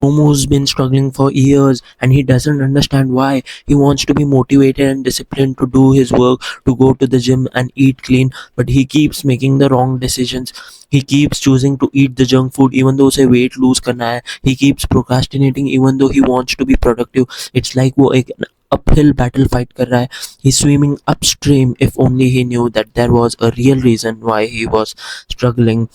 Momo's been struggling for years and he doesn't understand why. He wants to be motivated and disciplined to do his work, to go to the gym and eat clean, but he keeps making the wrong decisions. He keeps choosing to eat the junk food even though उसे weight lose करना है. He keeps procrastinating even though he wants to be productive. It's like वो एक uphill battle fight कर रहा है. He's swimming upstream. If only he knew that there was a real reason why he was struggling.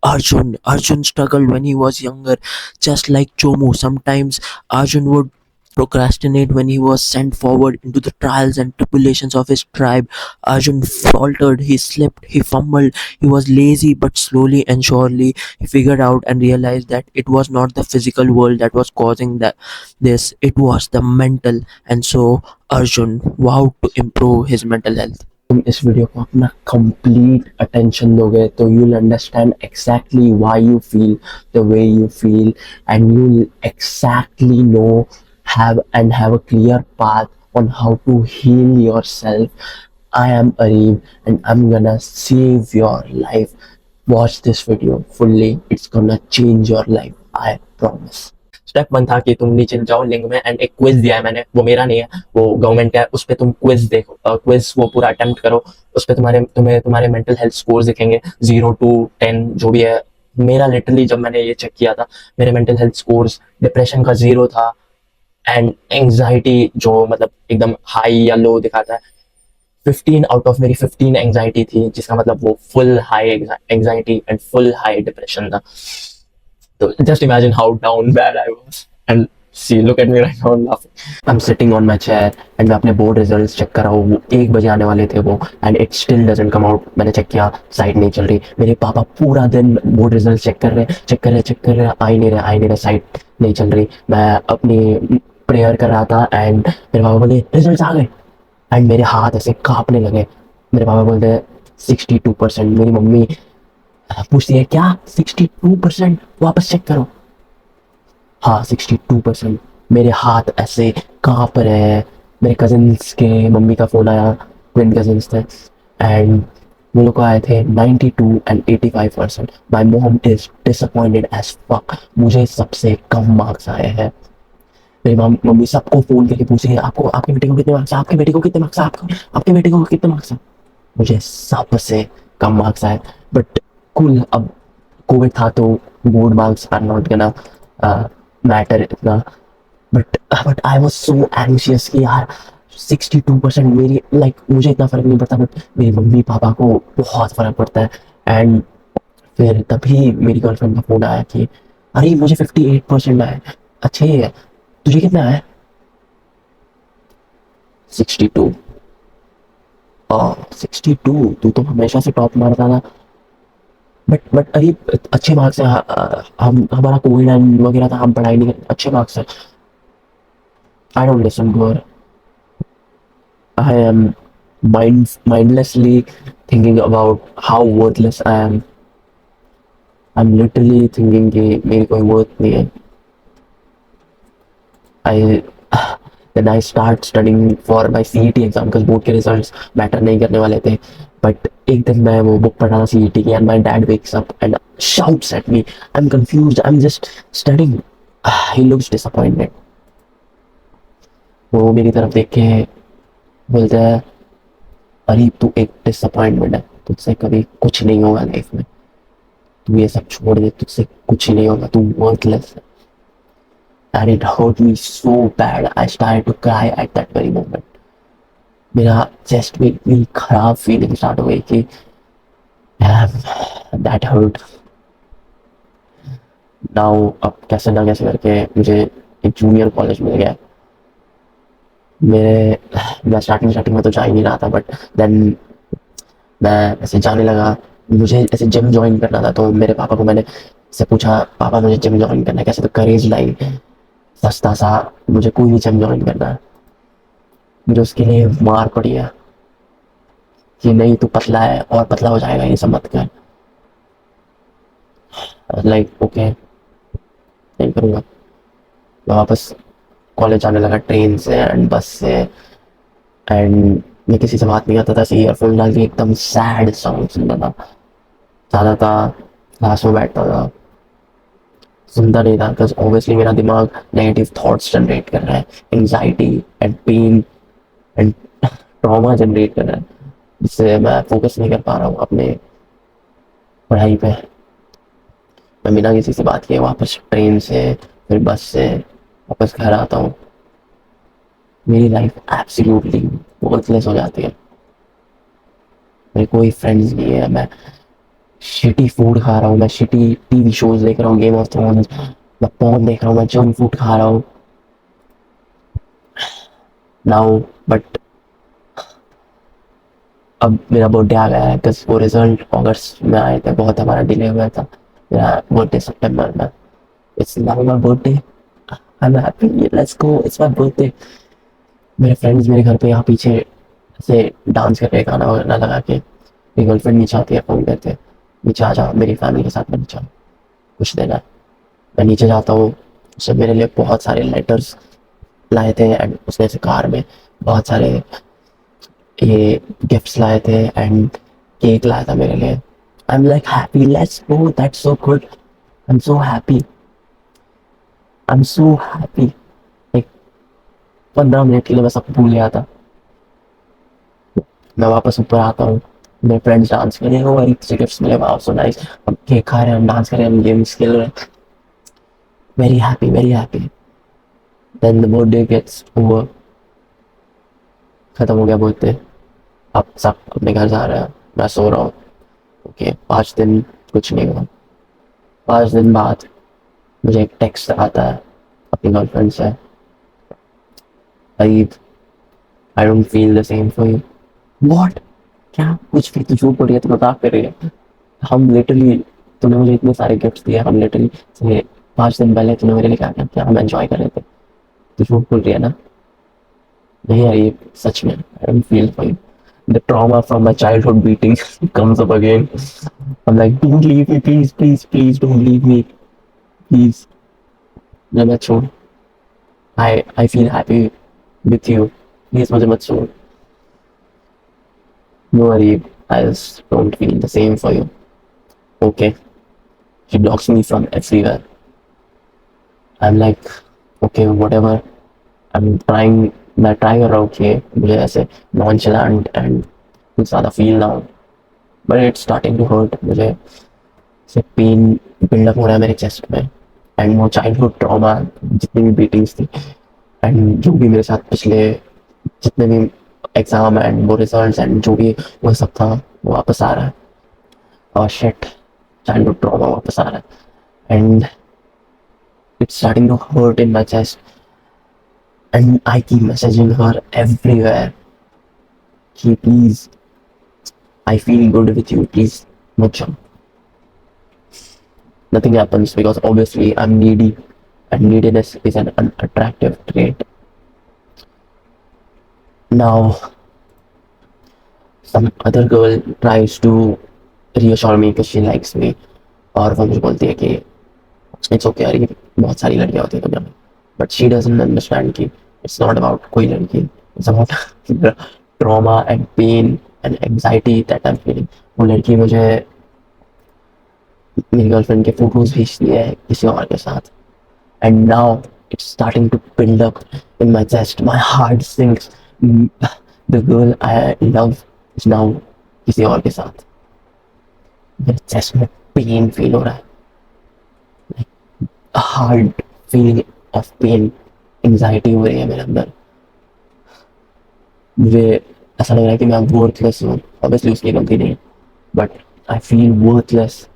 Arjun struggled when he was younger, just like Chomu. Sometimes Arjun would procrastinate when he was sent forward into the trials and tribulations of his tribe. Arjun faltered, he slipped, he fumbled, he was lazy, but slowly and surely he figured out and realized that it was not the physical world that was causing this, it was the mental. And so Arjun vowed to improve his mental health. तुम इस video को अपना complete attention दोगे तो you will understand exactly why you feel the way you feel and you will exactly know have a clear path on how to heal yourself. I am Areeb and I'm gonna save your life. Watch this video fully. It's gonna change your life. I promise. Step 1 था कि तुम नीचे जाओ link में and एक quiz दिया है मैंने, वो मेरा नहीं है, वो गवर्नमेंट का है, उस पर तुम क्विज देखो, क्विज वो पूरा अटेम्प्ट करो, उस पर तुम्हारे मेंटल हेल्थ स्कोर दिखेंगे 0 to 10 जो भी है. मेरा लिटरली जब मैंने ये चेक किया था मेरे मेंटल हेल्थ स्कोर्स डिप्रेशन का 0 था एंड एंग्जाइटी जो मतलब एकदम हाई या लो दिखाता है 15 आउट ऑफ मेरी 15 एंग्जाइटी थी, जिसका मतलब वो full high anxiety and full high depression था. So just imagine how down bad I was. And see, look at me right now and laughing. I'm sitting on my chair and मैं अपने board results check कर रहा हूँ. वो 1 बजे आने वाले थे वो and it still doesn't come out. मैंने चेक किया, साइट नहीं चल रही. मेरे पापा पूरा दिन बोर्ड रिजल्ट चेक कर रहे, आ ही नहीं रहे, साइट नहीं चल रही. मैं अपनी प्रेयर कर रहा था एंड मेरे पापा बोले रिजल्ट आ गए एंड मेरे हाथ ऐसे कांपने लगे. मेरे पापा बोलते 62%. मेरी मम्मी पूछती है क्या 62%, वापस चेक करो. हाँ 62%. मेरे हाथ ऐसे कांप रहे हैं. मेरे कजिन्स के मम्मी का फ़ोन आया, ट्विन कजिन्स थे एंड वो लोग आए थे 92 and 85%. My mom is disappointed as fuck. मुझे सबसे कम मार्क्स आए हैं. मेरी मम्मी सबको फ़ोन करके पूछ रही है आपको, आपके बेटे को कितने मार्क्स है, आपके बेटे को कितने मार्क्स है, आपके बेटे को कितने मार्क्स है. मुझे सबसे कम मार्क्स आए. बट कुल अब कोविड था तो board marks are not gonna matter इतना. But I was so anxious कि यार 62% मेरी लाइक मुझे इतना फ़र्क नहीं पड़ता बट मेरी मम्मी पापा को बहुत फ़र्क पड़ता है. एंड फिर तभी मेरी गर्लफ्रेंड का फ़ोन आया कि अरे मुझे 58% आए. अच्छे है, तुझे कितना है? 62. 62. तू तो हमेशा से टॉप मारता था. बट अरे अच्छे मार्क्स हैं. हम हमारा कोविड एंड वगैरह था, हम पढ़ाई नहीं करते, अच्छे मार्क्स हैं. I don't listen to her. I am mindlessly thinking about how worthless I am. I'm literally thinking कि मेरी कोई worth नहीं है. Then I start studying for my CET exam because board के रिजल्ट्स मैटर नहीं करने वाले थे. बट एक दिन मैं वो बुक पढ़ा था CET की and my dad wakes up and shouts at me. I'm confused. I'm just studying. He looks disappointed. वो मेरी तरफ देख के बोलता है अरे तू एक डिसअपॉइंटमेंट है, तुझसे कभी कुछ नहीं होगा लाइफ में, तू ये सब छोड़ दे, तुझसे कुछ नहीं होगा, तू वर्थलेस है. And it hurt me so bad. I started to cry at that very moment. मेरा चेस्ट में इतनी खराब फीलिंग स्टार्ट हो गई कि दैट हर्ट. नाउ अब कैसे ना कैसे करके मुझे एक जूनियर कॉलेज मिल गया. मैं स्टार्टिंग में तो जा ही नहीं रहा था बट देन मैं ऐसे जाने लगा. मुझे ऐसे जिम ज्वाइन करना था तो मेरे पापा को मैंने से पूछा पापा मुझे जिम ज्वाइन करना है कैसे, तो करेज लाई सस्ता सा मुझे कोई भी जिम ज्वाइन करना है. मुझे उसके लिए मार पड़ी है कि नहीं तू पतला है और पतला हो जाएगा, ये सब मत कर. लाइक ओके नहीं करूँगा. मैं वापस कॉलेज जाने लगा ट्रेन से एंड बस से एंड मैं किसी से बात नहीं करता था. ईयरफोन डाल के एकदम सैड सॉन्ग सुनता था. ज़्यादा था क्लास में बैठता था सुनता नहीं था, बिकॉज ऑब्वियसली मेरा दिमाग नेगेटिव थॉट्स जनरेट कर रहा है, anxiety and pain and trauma generate कर रहा है, जिससे मैं फोकस नहीं कर पा रहा हूँ अपने पढ़ाई पे। मैं बिना किसी से बात किए वापस ट्रेन से फिर बस से वापस घर आता हूँ, मेरी लाइफ एब्सोल्युटली वर्थलेस हो जाती है। मेरे कोई फ्रेंड्स नहीं है, मैं शिटी फूड खा रहा हूँ, मैं शिटी टीवी शोज देख रहा हूँ, गेम ऑफ थ्रोन्स, मैं पॉर्न देख रहा हूँ, मैं जंक फूड खा रहा हूँ नाउ। बट अब मेरा बर्थडे आ गया है, बिकॉज वो रिजल्ट अगस्त में आए थे, बहुत हमारा डिले हुआ था, मेरा बर्थडे सितंबर में। It's now my birthday, I am happy, let's go, it's my birthday. मेरे फ्रेंड्स मेरे घर पे यहाँ पीछे ऐसे डांस कर रहे हैं, गाना वाना लगा के। मेरी गर्लफ्रेंड नीचे आती है, फ़ोन करते हैं, नीचे आ जाओ मेरी फैमिली के साथ में, नीचे आओ, कुछ देना है। मैं नीचे जाता हूँ, उसने मेरे लिए बहुत सारे लेटर्स लाए थे, एंड उसने ऐसे कार में बहुत सारे ये गिफ्ट्स लाए थे एंड केक लाया था मेरे लिए। I am like happy, let's go, that's so good, I am so happy, I am so happy. Like 15 minute के लिए मैं सब भूल गया था। मैं वापस ऊपर आता हूँ, मेरे फ्रेंड्स डांस कर रहे हैं, और एक गिफ्ट्स मिले, वाओ सो नाइस, हम केक खा रहे हैं, हम डांस कर रहे हैं, हम गेम्स खेल रहे हैं, very happy, very happy. Then the birthday gets over, खत्म हो गया बर्थडे, अब सब अपने घर जा रहे हैं, मैं सो रहा हूँ। ओके, 5 दिन कुछ नहीं हुआ। 5 दिन बाद मुझे एक टेक्स्ट आता है अपनी गर्लफ्रेंड से, I I don't feel the same for you. What? क्या कुछ भी? तू झूठ बोल रही है, तू मजाक कर रही है? हम लिटरली, तूने मुझे इतने सारे गिफ्ट्स दिए, हम लिटरली से 5 दिन पहले तूने मेरे लिए क्या क्या किया, हम एंजॉय कर रहे थे, तू झूठ बोल रही है ना? नहीं यार, ये सच में, आई don't feel for you. The trauma from my childhood beating comes up again. I'm like, don't leave me, please, please, please, don't leave me, please. मुझे मत छोड़, I feel happy with you, please मुझे मत छोड़। No worry, I just don't feel the same for you. Okay, she blocks me from everywhere. I'm like, okay, whatever, I'm trying, मैं try कर रहा हूँ कि मुझे ऐसे नॉनचलेंट एंड कुछ ज़्यादा फील ना हो, but it's starting to hurt. मुझे से पेन बिल्डअप हो रहा है मेरे चेस्ट में, एंड वो चाइल्डहुड ट्रॉमा, जितनी भी बीटिंग्स थी एंड जो भी मेरे साथ पिछले जितने भी एग्जाम एंड वो रिजल्ट्स एंड जो भी वो सब था, वो वापस आ रहा है। और शिट, चाइल्डहुड ट्रॉमा वापस आ रहा है, and it's starting to hurt in my chest, and I keep messaging her everywhere कि please, I feel good with you, please मत जाओ। Nothing happens because obviously I'm needy, and neediness is an unattractive trait. Now, some other girl tries to reassure me because she likes me, और वो मुझे बोलती है कि it's okay यार, ये बहुत सारी लड़कियां होती है दुनिया में, बट शी डजंट अंडरस्टैंड कि इट्स नॉट अबाउट कोई लड़की, it's about trauma and pain and anxiety that I am feeling. वो लड़की मुझे मेरी गर्लफ्रेंड के फोटोज भेजती है किसी और के साथ, and now it's starting to build up in my chest, my heart sinks, the girl I love is now किसी और के साथ। मेरे चेस्ट में पेन फील हो रहा है, hard feeling of pain, anxiety हो रही है मेरे अंदर। मुझे ऐसा लग रहा है कि मैं वर्थलेस हूँ, ऑब्वियसली उसकी गलती नहीं है, but I feel worthless.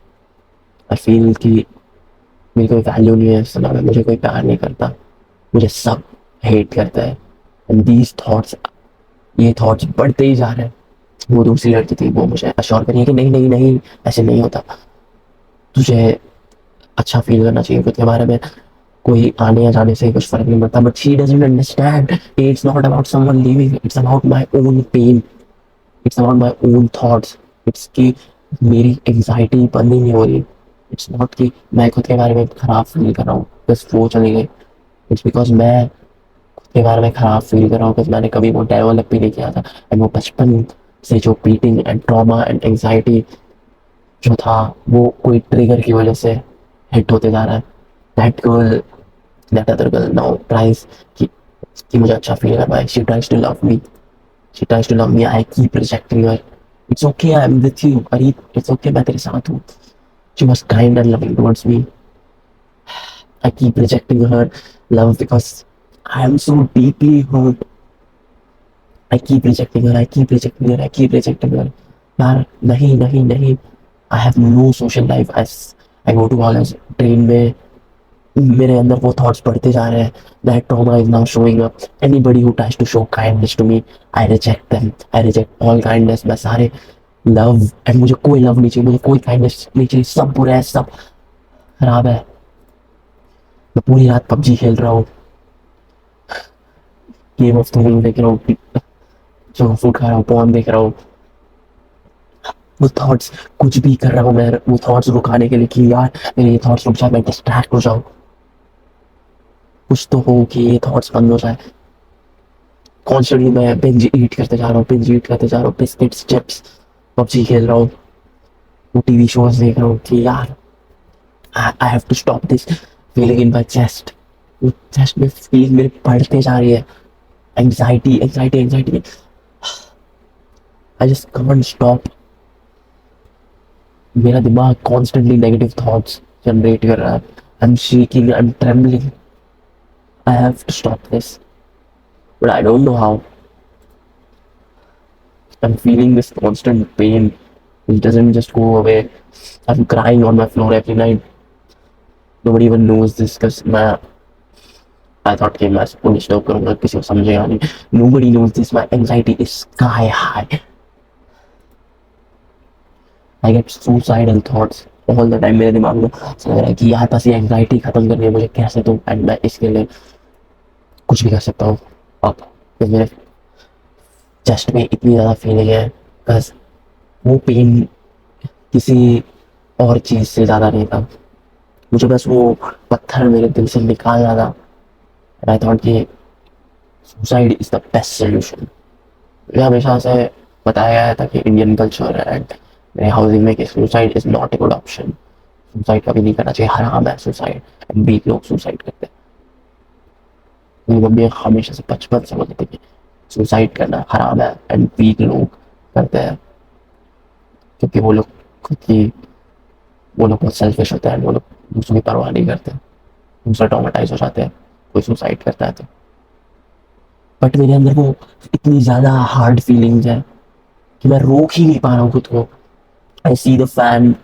I feel कि मेरी कोई वैल्यू नहीं है इस समय में, मुझे कोई प्यार नहीं करता, मुझे सब हेट करता है, एंड दीज थॉट्स, ये थॉट्स बढ़ते ही जा रहे हैं। वो दूसरी लड़की थी, वो मुझे अश्योर करी है कि नहीं नहीं नहीं, ऐसे नहीं होता, तुझे अच्छा फील करना चाहिए खुद के बारे में, कोई आने या जाने से कुछ फर्क नहीं पड़ता। But she doesn't understand, it's not about someone living, it's about my own pain, it's about my own thoughts. It's कि मेरी एंग्जाइटी बंद ही नहीं हो रही, इट्स नॉट कि मैं खुद के बारे में खराब फील कर रहा हूँ बस वो चली गई, इट्स बिकॉज मैं खुद के बारे में खराब फील कर रहा हूँ, बिकॉज मैंने कभी वो डेवलप भी नहीं किया था, एंड वो बचपन से जो beating and trauma and anxiety जो था, वो कोई ट्रिगर की वजह से हिट होते जा रहा है। That girl, that other girl now tries कि मुझे अच्छा फील करवाए. She tries to love me. She tries to love me. I keep rejecting her. It's okay, I am with you. अरे इट्स ओके, मैं तेरे साथ हूँ. She was kind and loving towards me. I keep rejecting her love because I am so deeply hurt. I keep rejecting her. I keep rejecting her. I keep rejecting her. यार नहीं नहीं नहीं. I have no social life. I go to college. Train में मेरे अंदर वो thoughts बढ़ते जा रहे हैं. That trauma is now showing up. Anybody who tries to show kindness to me, I reject them. I reject all kindness. मैं सारे लव एंड मुझे कोई लव नहीं चाहिए. मुझे कोई काइंडनेस नहीं चाहिए. सब बुरा है. सब खराब है. मैं पूरी रात पबजी खेल रहा हूँ. गेम ऑफ थ्रोन देख रहा हूँ. जंक फूड खा रहा हूँ. पॉर्न देख रहा हूँ. वो थॉट्स कुछ भी कर रहा हूँ मैं वो थॉट्स रुकाने के लिए कि यार मेरे ये थॉट्स रुक जाए, मैं डिस्ट्रैक्ट हो जाऊँ. कुछ तो हो कि ये थॉट्स बंद हो जाए. कॉन्स्टेंटली मैं बिंज ईट करते जा रहा हूँ. बिंज ईट करते जा रहा हूँ. बिस्किट्स, चिप्स, पबजी खेल रहा हूँ. वो टीवी शोज देख रहा हूँ कि यार I have to stop this feeling in my chest. वो चेस्ट में फीलिंग मेरे बढ़ते जा रही है. Anxiety anxiety anxiety. I just can't stop. मेरा दिमाग कॉन्स्टेंटली नेगेटिव थॉट्स जनरेट कर रहा है. I am shaking. I am trembling. I have to stop this but I don't know how. I'm feeling this constant pain. It doesn't just go away. I'm crying on my floor every night. Nobody even knows this because I thought कि मैं सबको disturb करूँगा, किसी को समझेगा नहीं. Nobody knows this. My anxiety is sky high. I get suicidal thoughts all the time. मेरे दिमाग में चल रहा है कि यार बस ये एंग्जाइटी खत्म करनी है मुझे कैसे तो. एंड मैं इसके लिए कुछ भी कर सकता हूँ. अब मेरे चेस्ट में इतनी ज़्यादा फीलिंग है बस वो पेन किसी और चीज़ से ज़्यादा नहीं था. मुझे बस वो पत्थर मेरे दिल से निकालना था. आई थॉट कि suicide is the best solution. मुझे हमेशा से बताया गया था कि इंडियन कल्चर एंड मेरे हाउसिंग में कि suicide is not a good option. Suicide कभी नहीं करना चाहिए. हराम है सुसाइड. एंड वीक लोग सुसाइड करते हैं. मेरी मम्मी हमेशा से बचपन से बोलती थी कि सुसाइड करना हराम है एंड वीक लोग करते हैं क्योंकि वो लोग खुद की वो लोग बहुत सेल्फिश होते हैं. वो लोग दूसरों की परवाह नहीं करते. दूसरा ट्रॉमेटाइज हो जाते हैं कोई सुसाइड करता है तो. बट मेरे अंदर वो इतनी ज़्यादा हार्ड फीलिंग्स है कि मैं रोक ही नहीं पा रहा हूँ खुद को. I see the fan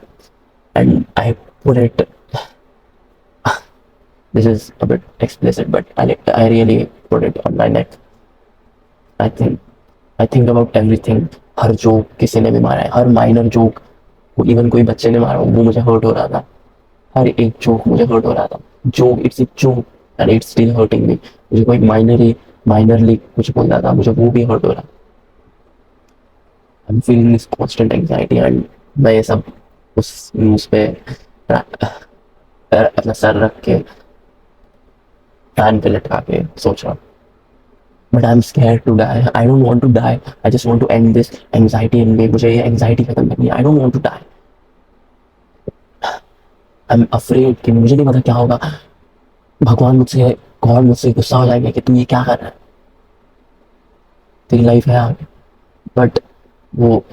and I put it. This is a bit explicit but I really put it on my neck. I think about everything. हर जोक किसी ने भी मारा है. हर माइनर जोक इवन कोई बच्चे ने मारा वो मुझे हर्ट हो रहा था. हर एक जोक मुझे हर्ट हो रहा था. Joke it's a joke and it's still hurting me. मुझे कोई माइनरली कुछ बोल रहा था मुझे वो भी हर्ट हो रहा. आई am feeling this constant anxiety and मैं ये सब उस पे अपना सर रख के फैन पे लटका के सोच रहा हूँ. But I am scared to die. I don't want to die. I just want to end this anxiety in me. मुझे ये एंग्जाइटी खत्म करनी है. I don't want to die. I am afraid कि मुझे नहीं पता क्या होगा. भगवान मुझसे गॉड मुझसे गुस्सा हो जाएगा कि तू ये क्या कर रहा है. तेरी लाइफ है आगे. बट वो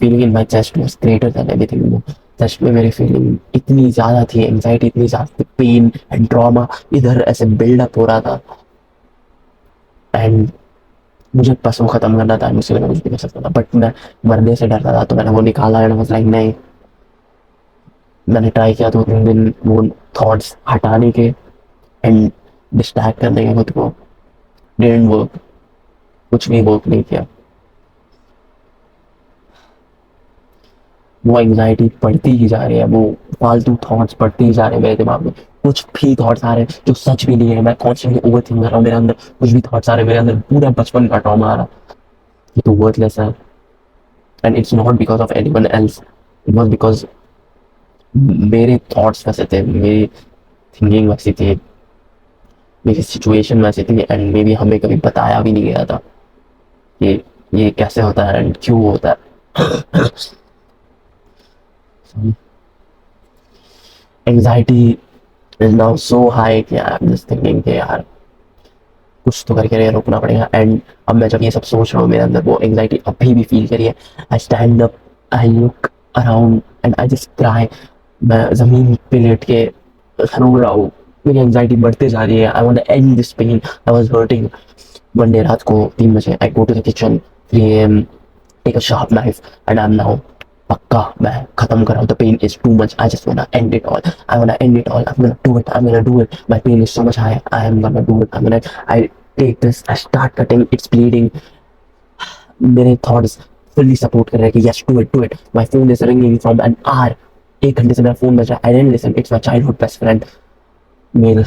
feeling in my chest was greater than everything. वो चेस्ट में मेरी फीलिंग इतनी ज़्यादा थी. एंग्जाइटी इतनी ज़्यादा थी. पेन एंड ट्रॉमा इधर ऐसे बिल्डअप हो रहा था. एंड मुझे बस वो ख़त्म करना था. मुझसे मैं कुछ भी कर सकता था बट मैं मरने से डरता था तो मैंने वो निकाला. एंड वाज लाइक नहीं. मैंने ट्राई किया 2-3 दिन वो थॉट्स हटाने के एंड डिस्ट्रैक्ट करने के खुद को. Didn't work. कुछ भी वर्क नहीं किया. वो एंग्जाइटी बढ़ती ही जा रही है. वो फालतू थॉट्स बढ़ते ही जा रहे हैं मेरे दिमाग में. कुछ भी थॉट्स आ रहे हैं जो सच भी नहीं है. मैं कॉन्स्टेंटली ओवर थिंक कर रहा हूँ. मेरे अंदर कुछ भी थॉट्स आ रहे हैं. मेरे अंदर पूरा बचपन का ट्रॉमा आ रहा ये तो वर्थलेस है. And it's not because of anyone else. It was because मेरे थॉट्स वैसे थे. मेरी थिंकिंग वैसी थी. मेरी सिचुएशन वैसी थी. एंड मे बी हमें कभी बताया भी नहीं गया था कि ये कैसे होता है एंड क्यों होता है. Anxiety is now so high कि आई एम जस्ट थिंकिंग कि यार कुछ तो करके ये रोकना पड़ेगा। एंड अब मैं जब ये सब सोच रहा हूँ मेरे अंदर वो एंग्जाइटी अभी भी फील करी है। I stand up, I look around and I just cry. मैं ज़मीन पे लेट के रो रहा हूँ, मेरी एंग्जाइटी बढ़ते जा रही है। I want to end this pain, I was hurting. One day रात को 3 बजे I go to the kitchen, 3 AM, take a sharp knife and I am now पक्का मैं खत्म कर रहा हूँ। The pain is too much, I just want end it all, I want end it all, I am gonna do it, I am gonna do it, my pain is so much high, I am gonna do it, I am gonna, I take this, I start cutting, it's bleeding. मेरे thoughts fully support कर रहे हैं कि yes do it, do it. My phone is ringing from an hour, 1 घंटे से मेरा phone बज रहा है। I didn't listen, it's my childhood best friend मेल,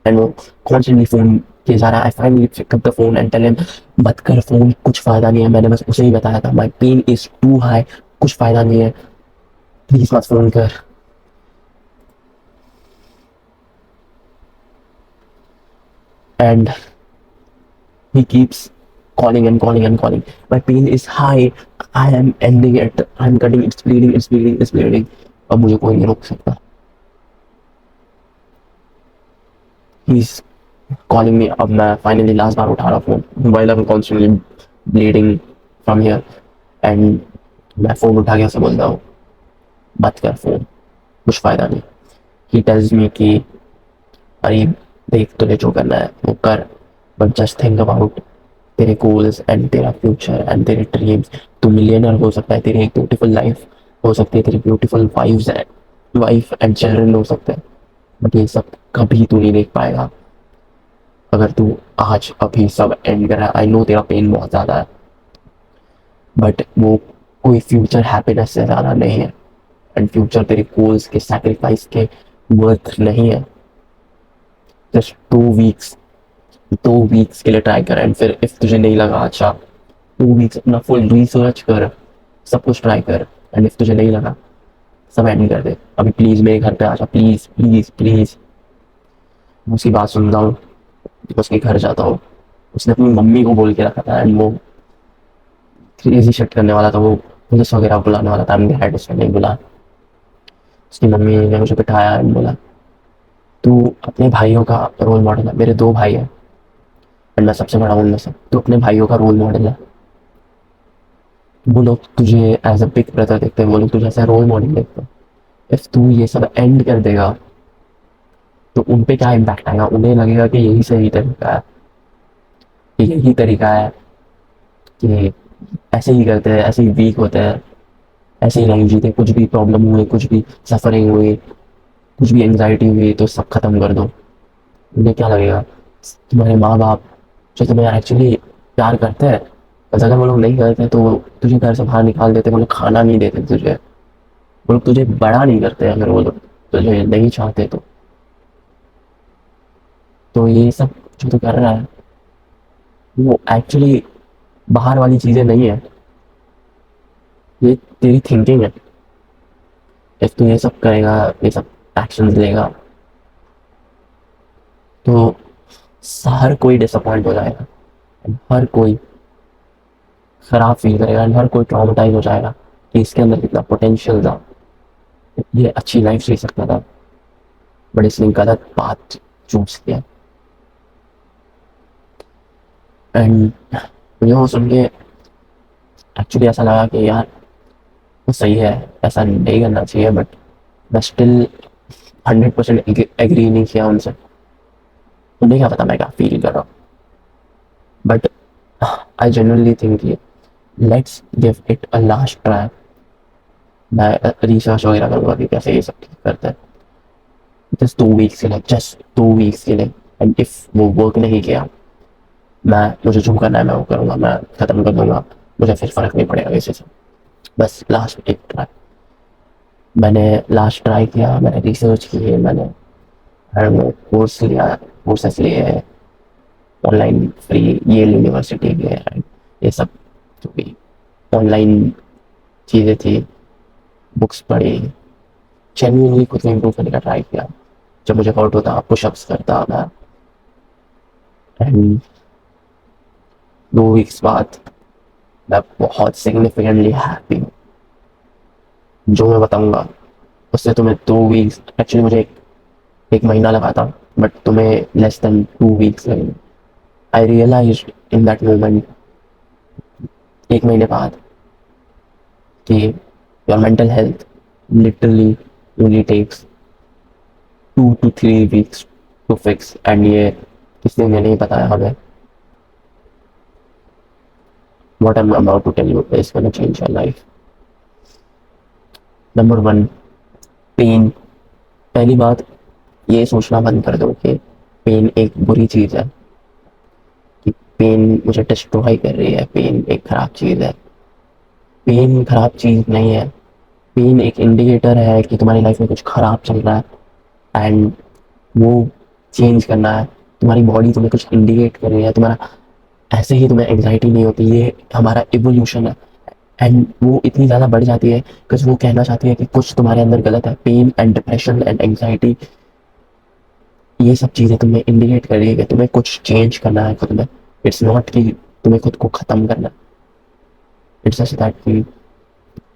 एंड वो कॉन्स्टेंटली फोन किए जा रहा है। I finally pick up the phone and tell him मत कर फोन, कुछ फायदा नहीं है। मैंने बस उसे ही बताया था my pain is too high, कुछ फायदा नहीं है, प्लीज मत फोन कर। And he keeps calling and calling and calling. My pain is high, I am ending it, I'm cutting, it's bleeding, it's bleeding, it's bleeding. अब मुझे कोई नहीं रोक सकता। He's calling me। अब मैं फाइनली लास्ट बार उठा रहा phone while I'm constantly bleeding from here, and मैं फोन उठा के उसे बोलता हूँ मत कर फोन, कुछ फायदा नहीं। He tells me कि अरे देख तुझे जो करना है वो कर, बट जस्ट थिंक अबाउट तेरे गोल्स एंड तेरा फ्यूचर एंड तेरे ड्रीम्स। तू मिलियनर हो सकता है, तेरी एक ब्यूटीफुल लाइफ हो सकती है, तेरी ब्यूटीफुल वाइफ एंड चिल्ड्रन हो सकते हैं, बट ये सब कभी तू नहीं देख पाएगा अगर तू आज अभी सब एंड कर रहा है। आई नो तेरा पेन बहुत ज़्यादा है, बट वो कोई फ्यूचर हैप्पीनेस से ज़्यादा नहीं है, एंड फ्यूचर तेरे गोल्स के सेक्रीफाइस के वर्थ नहीं है। जस्ट 2 वीक्स, 2 वीक्स के लिए ट्राई कर, एंड फिर इफ तुझे नहीं लगा अच्छा, 2 वीक्स अपना फुल रिसर्च कर, सब कुछ ट्राई कर, एंड इफ तुझे नहीं लगा सब एंड कर दे। अभी प्लीज़ मेरे घर पे आ जा, प्लीज़ प्लीज़ प्लीज़। मैं उसकी बात सुनता हूँ, उसके घर जाता हूँ। उसने अपनी मम्मी को बोल के रखा था, एंड वो क्रेजी शिट करने वाला था, वो पुलिस वगैरह बुलाने वाला था। ग्लैड उसने नहीं बुला। उसकी मम्मी ने मुझे बिठाया एंड बोला तू अपने भाइयों का रोल मॉडल है। मेरे 2 भाई हैं एंड मैं सबसे बड़ा हूँ उनमें से। तू अपने भाइयों का रोल मॉडल है, वो लोग तुझे एज अ बिग ब्रदर देखते हैं, वो लोग तुझे एज अ रोल मॉडल देखते हैं। इफ तू ये सब एंड कर देगा तो उन पे क्या इम्पैक्ट आएगा, उन्हें लगेगा कि यही सही तरीका है, कि यही तरीका है, कि ऐसे ही करते हैं, ऐसे ही वीक होते हैं, ऐसे ही नहीं जीते। कुछ भी प्रॉब्लम हुई, कुछ भी सफरिंग हुई, कुछ भी एंग्जाइटी हुई तो सब खत्म कर दो। उन्हें क्या लगेगा तुम्हारे माँ बाप जो तुम्हें एक्चुअली प्यार करते हैं, बस अगर वो लोग नहीं करते तो तुझे घर से बाहर निकाल देते, वो लोग खाना नहीं देते तुझे, वो लोग तुझे बड़ा नहीं करते अगर वो लोग तुझे नहीं चाहते तो ये सब जो तू कर रहा है वो एक्चुअली बाहर वाली चीज़ें नहीं है, ये तेरी थिंकिंग है। इफ तू ये सब करेगा, ये सब एक्शंस लेगा तो हर कोई डिसअपॉइंट हो जाएगा, and हर कोई खराब फील करेगा, एंड हर कोई ट्रॉमेटाइज हो जाएगा कि इसके अंदर कितना पोटेंशियल था, ये अच्छी लाइफ जी सकता था, बट इसने गलत बात चूज किया। एंड मुझे वो सुन के एक्चुअली ऐसा लगा कि यार वो सही है, ऐसा नहीं करना चाहिए, बट मैं स्टिल 100% एग्री नहीं किया उनसे। उन्हें क्या पता मैं क्या फील कर रहा हूँ, but I generally think let's give it a last try. मैं रिसर्च वगैरह करूँगा कि कैसे ये सब ठीक करते हैं, जस्ट 2 वीक्स के लिए, जस्ट 2 वीक्स के लिए। एंड इफ वो वर्क नहीं किया, मैं मुझे जो करना है मैं वो करूँगा, मैं ख़त्म कर दूँगा, मुझे फिर फ़र्क नहीं पड़ेगा किसी से। बस लास्ट एक ट्राई। मैंने लास्ट ट्राई किया, मैंने रिसर्च किए, मैंने हर वो कोर्स लिया, कोर्सेस लिए ऑनलाइन फ्री, येल यूनिवर्सिटी के, and ये सब जो भी ऑनलाइन चीज़ें थी, बुक्स पढ़ी, जेन्युइनली खुद को इम्प्रूव करने का ट्राई किया। जब मुझे हर्ट होता पुशअप्स करता मैं, एंड 2 वीक्स बाद मैं बहुत सिग्निफिकेंटली हैप्पी हूँ। जो मैं बताऊँगा उससे तुम्हें 2 वीक्स, एक्चुअली मुझे एक महीना लगा था, बट तुम्हें लेस देन 2 वीक्स लगे। I realise in that moment, एक महीने बाद, कि your mental health literally only takes 2 to 3 weeks to fix, and ये किसी ने नहीं बताया हमें। What I'm about to tell you is gonna change your life. Number 1, pain. पहली बात, ये सोचना बंद कर दो कि पेन एक बुरी चीज़ है, कि पेन मुझे डिस्ट्रॉय कर रही है, पेन एक खराब चीज़ है। पेन खराब चीज़ नहीं है। पेन एक इंडिकेटर है कि तुम्हारी लाइफ में कुछ खराब चल रहा है, एंड वो चेंज करना है। तुम्हारी बॉडी तुम्हें कुछ इंडिकेट कर रही है। तुम्हारा ऐसे ही तुम्हें एंग्जाइटी नहीं होती, ये हमारा इवोल्यूशन है। एंड वो इतनी ज़्यादा बढ़ जाती है बिकॉज वो कहना चाहती है कि कुछ तुम्हारे अंदर गलत है। Pain and depression and anxiety, ये सब चीज़ें तुम्हें इंडिकेट कर रही है कि तुम्हें कुछ चेंज करना है खुद में। इट्स नॉट कि तुम्हें खुद को ख़त्म करना है। इट्स जस्ट दैट कि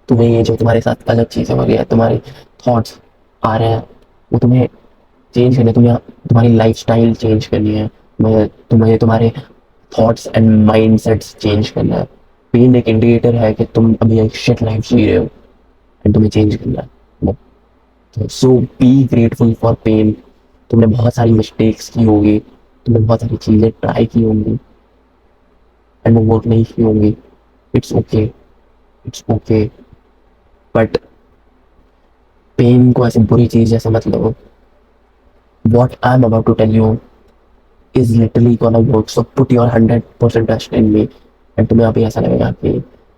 तुम्हें ये जो तुम्हारे साथ गलत चीज़ें हो रही है, तुम्हारे थॉट्स आ रहे हैं, वो तुम्हें चेंज करने, तुम्हें तुम्हारी लाइफ स्टाइल चेंज करनी है। तुम्हें तुम्हारे thoughts and mind sets change करना है। पेन एक इंडिकेटर है कि तुम अभी एक शिट लाइफ जी रहे हो एंड तुम्हें चेंज करना है। तो सो बी ग्रेटफुल फॉर पेन। तुमने बहुत सारी मिस्टेक्स की होगी, तुमने बहुत सारी चीज़ें ट्राई की होंगी एंड वो वर्क नहीं की होंगी। It's okay, it's okay. But pain को ऐसे बुरी चीज़ जैसे मत लो। What I am about to tell you is literally gonna work, so put your 100% trust in me. And तुम्हें अभी ऐसा लगेगा कि